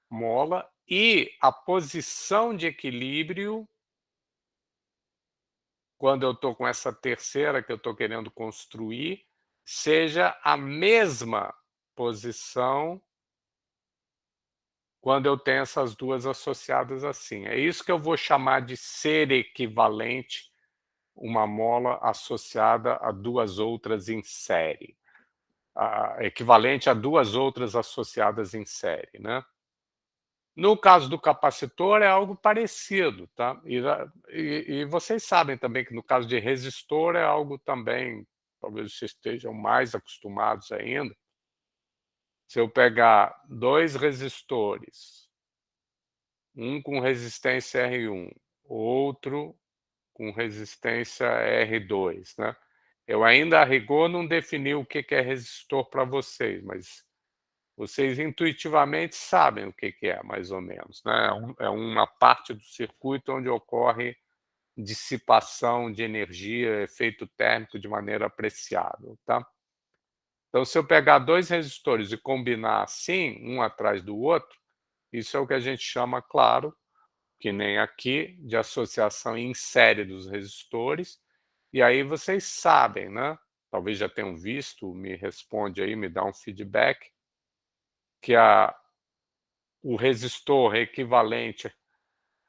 mola e a posição de equilíbrio quando eu estou com essa terceira que eu estou querendo construir, seja a mesma posição quando eu tenho essas duas associadas assim. É isso que eu vou chamar de ser equivalente uma mola associada a duas outras em série. Equivalente a duas outras associadas em série, né? No caso do capacitor é algo parecido, tá? E vocês sabem também que no caso de resistor é algo também, talvez vocês estejam mais acostumados ainda. Se eu pegar dois resistores, um com resistência R1, outro com resistência R2, né? Eu ainda, a rigor, não defini o que é resistor para vocês, mas vocês intuitivamente sabem o que é, mais ou menos, né? É uma parte do circuito onde ocorre dissipação de energia, efeito térmico de maneira apreciável, tá? Então, se eu pegar dois resistores e combinar assim, um atrás do outro, isso é o que a gente chama, claro, que nem aqui, de associação em série dos resistores. E aí vocês sabem, né? Talvez já tenham visto, me responde aí, me dá um feedback, que o resistor equivalente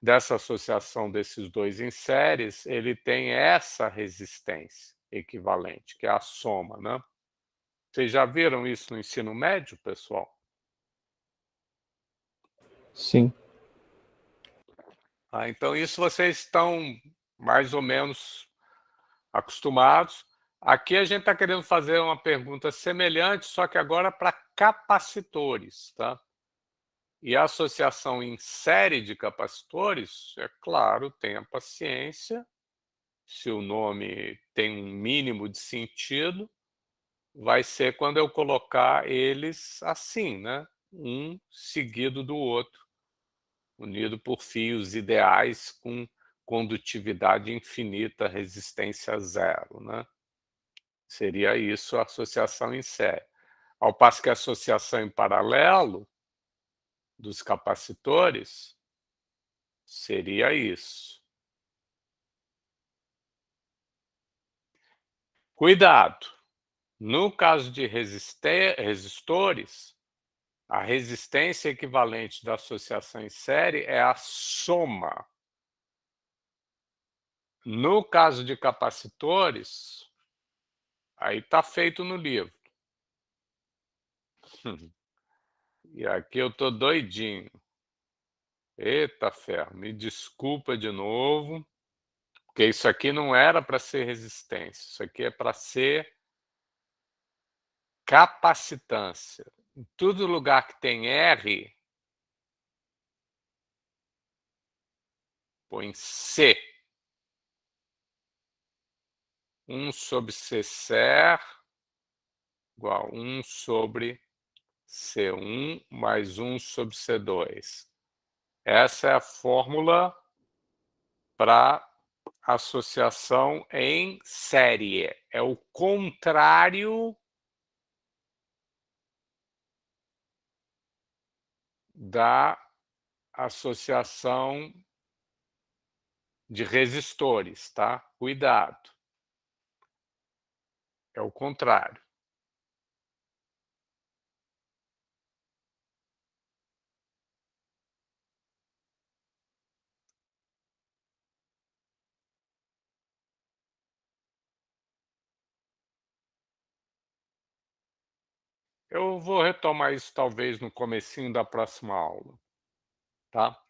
dessa associação desses dois em séries, ele tem essa resistência equivalente, que é a soma, né? Vocês já viram isso no ensino médio, pessoal? Sim. Então, isso vocês estão mais ou menos acostumados. Aqui a gente está querendo fazer uma pergunta semelhante, só que agora para capacitores, tá? E a associação em série de capacitores, é claro, tenha paciência. Se o nome tem um mínimo de sentido, vai ser quando eu colocar eles assim, né? Um seguido do outro, unido por fios ideais com condutividade infinita, resistência zero, né? Seria isso a associação em série. Ao passo que a associação em paralelo dos capacitores seria isso. Cuidado! No caso de resistores, a resistência equivalente da associação em série é a soma. No caso de capacitores, aí está feito no livro. E aqui eu estou doidinho. Eita ferro, me desculpa de novo, porque isso aqui não era para ser resistência, isso aqui é para ser capacitância. Em todo lugar que tem R, põe C. 1 sobre C ser igual a 1 sobre C1 mais 1 sobre C2. Essa é a fórmula para associação em série. É o contrário da associação de resistores, tá? Cuidado. É o contrário. Eu vou retomar isso talvez no comecinho da próxima aula, tá?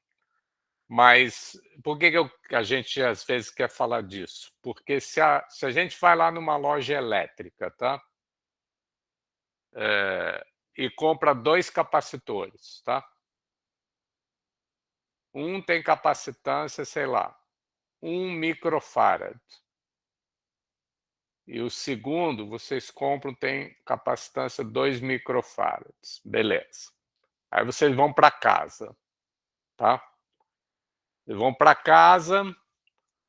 Mas por que a gente às vezes quer falar disso? Porque se a gente vai lá numa loja elétrica, tá? E compra dois capacitores, tá? Um tem capacitância, sei lá, 1 microfarad. E o segundo, vocês compram, tem capacitância 2 microfarads. Beleza. Aí vocês vão para casa, tá? Vocês vão para casa,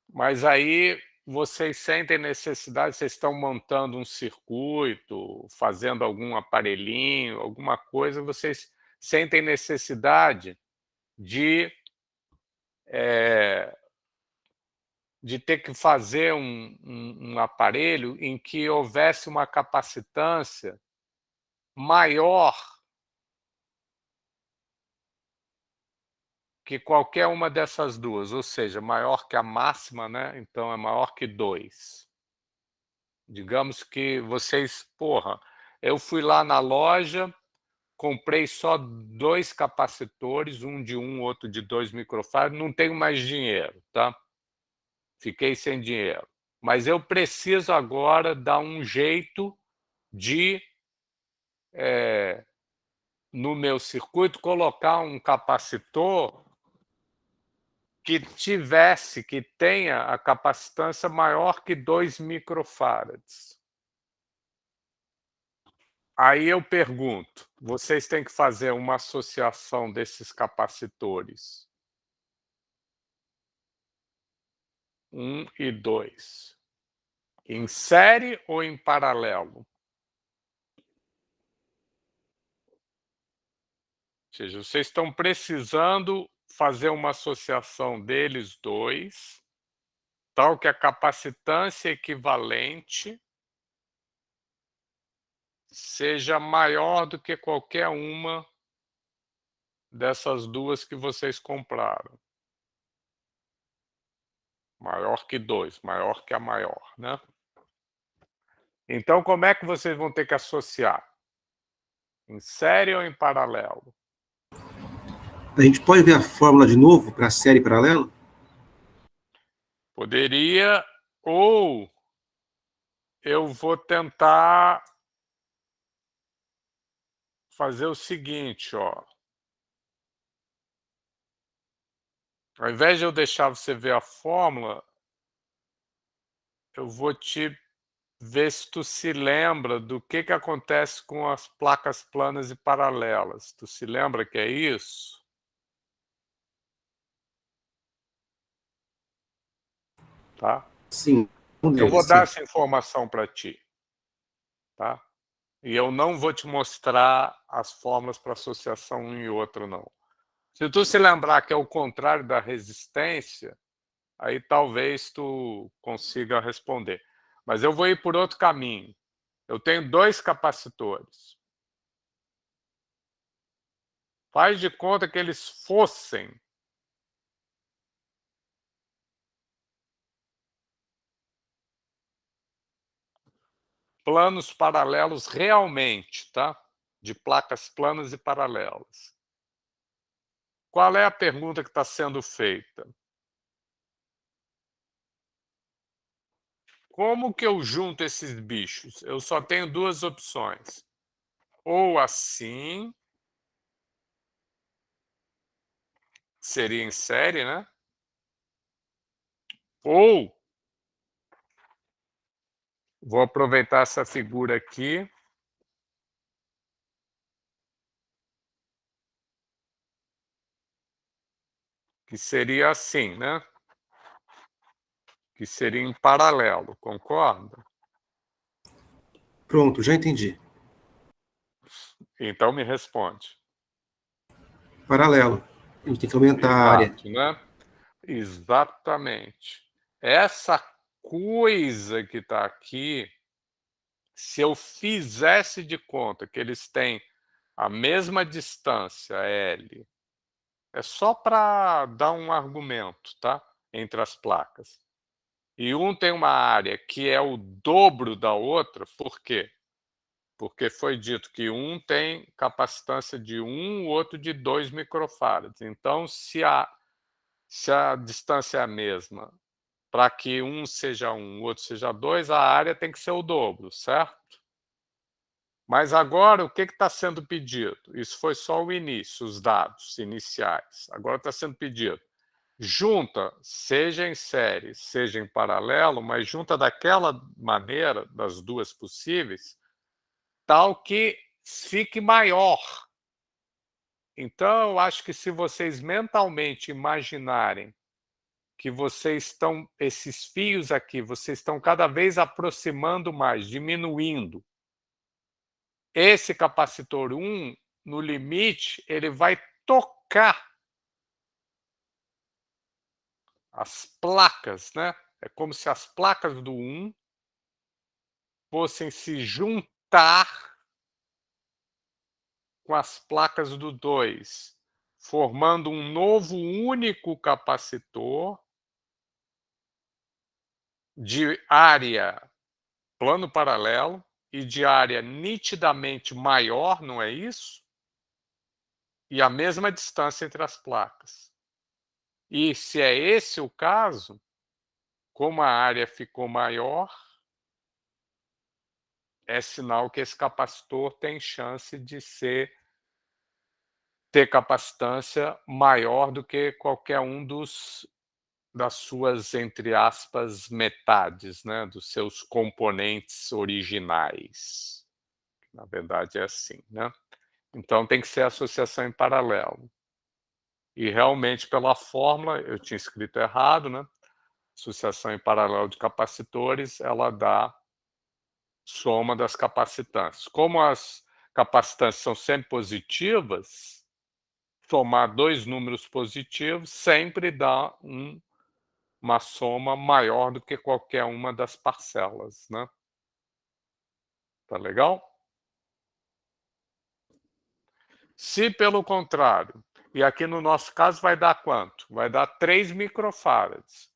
mas aí vocês sentem necessidade, vocês estão montando um circuito, fazendo algum aparelhinho, alguma coisa, vocês sentem necessidade de de ter que fazer um aparelho em que houvesse uma capacitância maior que qualquer uma dessas duas, ou seja, maior que a máxima, né? Então é maior que 2. Digamos que vocês, porra, eu fui lá na loja, comprei só 2 capacitores, um de 1, outro de 2 microfarads, não tenho mais dinheiro, tá? Fiquei sem dinheiro. Mas eu preciso agora dar um jeito de, no meu circuito, colocar um capacitor que tenha a capacitância maior que 2 microfarads. Aí eu pergunto, vocês têm que fazer uma associação desses capacitores 1 e 2, em série ou em paralelo? Ou seja, vocês estão precisando fazer uma associação deles dois, tal que a capacitância equivalente seja maior do que qualquer uma dessas duas que vocês compraram. Maior que 2, maior que a maior, né? Então, como é que vocês vão ter que associar? Em série ou em paralelo? A gente pode ver a fórmula de novo para a série paralela? Poderia, ou eu vou tentar fazer o seguinte, ó. Ao invés de eu deixar você ver a fórmula, eu vou te ver se tu se lembra do que acontece com as placas planas e paralelas. Tu se lembra que é isso? Tá? Sim, um Eu vou deles, dar sim. essa informação para ti, tá? E eu não vou te mostrar as fórmulas para associação um e outro, não. Se tu se lembrar que é o contrário da resistência, aí talvez tu consiga responder. Mas eu vou ir por outro caminho. Eu tenho 2 capacitores. Faz de conta que eles fossem planos paralelos realmente, tá? De placas planas e paralelas. Qual é a pergunta que está sendo feita? Como que eu junto esses bichos? Eu só tenho 2 opções. Ou assim, seria em série, né? Ou vou aproveitar essa figura aqui. Que seria assim, né? Que seria em paralelo, concorda? Pronto, já entendi. Então me responde. Paralelo. A gente tem que aumentar a área. Exato, né? Exatamente. Essa coisa que está aqui, se eu fizesse de conta que eles têm a mesma distância L, é só para dar um argumento, tá? Entre as placas. E um tem uma área que é o dobro da outra, por quê? Porque foi dito que um tem capacitância de 1, o outro de 2 microfarads. Então, se a distância é a mesma, para que um seja 1, o outro seja 2, a área tem que ser o dobro, certo? Mas agora, o que está sendo pedido? Isso foi só o início, os dados iniciais. Agora está sendo pedido. Junta, seja em série, seja em paralelo, mas junta daquela maneira, das duas possíveis, tal que fique maior. Então, eu acho que se vocês mentalmente imaginarem que vocês estão, esses fios aqui, vocês estão cada vez aproximando mais, diminuindo. Esse capacitor 1, no limite, ele vai tocar as placas, né? É como se as placas do 1 fossem se juntar com as placas do 2, formando um novo único capacitor de área plano paralelo e de área nitidamente maior, não é isso? E a mesma distância entre as placas. E se é esse o caso, como a área ficou maior, é sinal que esse capacitor tem chance de ter capacitância maior do que qualquer um das suas, entre aspas, metades, né, dos seus componentes originais. Na verdade é assim, né? Então tem que ser associação em paralelo. E realmente pela fórmula, eu tinha escrito errado, né? Associação em paralelo de capacitores, ela dá soma das capacitâncias. Como as capacitâncias são sempre positivas, somar dois números positivos sempre dá uma soma maior do que qualquer uma das parcelas, né? Tá legal? Se pelo contrário, e aqui no nosso caso vai dar quanto? Vai dar 3 microfarads.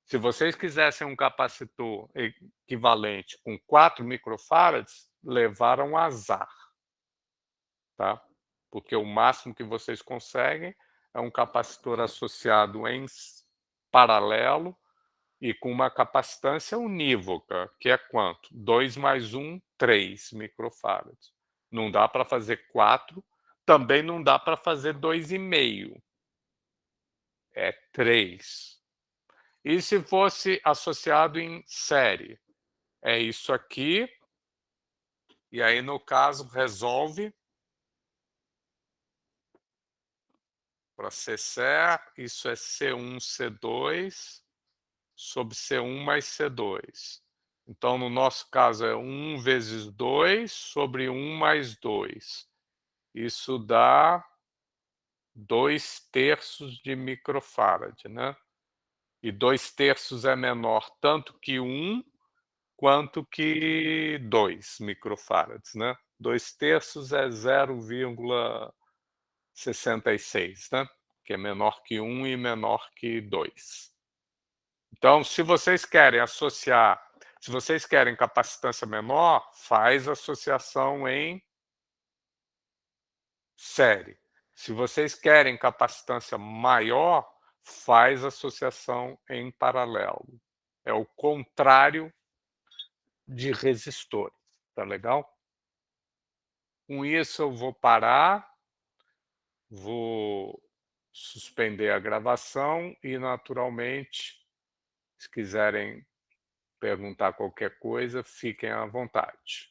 Se vocês quisessem um capacitor equivalente com 4 microfarads, levaram azar, tá? Porque o máximo que vocês conseguem é um capacitor associado em paralelo e com uma capacitância unívoca, que é quanto? 2 mais 1, 3 microfarads. Não dá para fazer 4, também não dá para fazer 2,5. É 3. E se fosse associado em série? É isso aqui. E aí, no caso, resolve para ser certo. Isso é C1, C2 sobre C1 mais C2. Então, no nosso caso, é 1 vezes 2 sobre 1 mais 2. Isso dá 2/3 de microfarad, né? E 2/3 é menor tanto que 1 quanto que 2 microfarads, né? 2/3 é 0,66, né? Que é menor que 1 e menor que 2. Então, se vocês querem capacitância menor, faz associação em série. Se vocês querem capacitância maior, faz associação em paralelo. É o contrário de resistores, tá legal? Com isso eu vou parar, vou suspender a gravação e, naturalmente, se quiserem perguntar qualquer coisa, fiquem à vontade.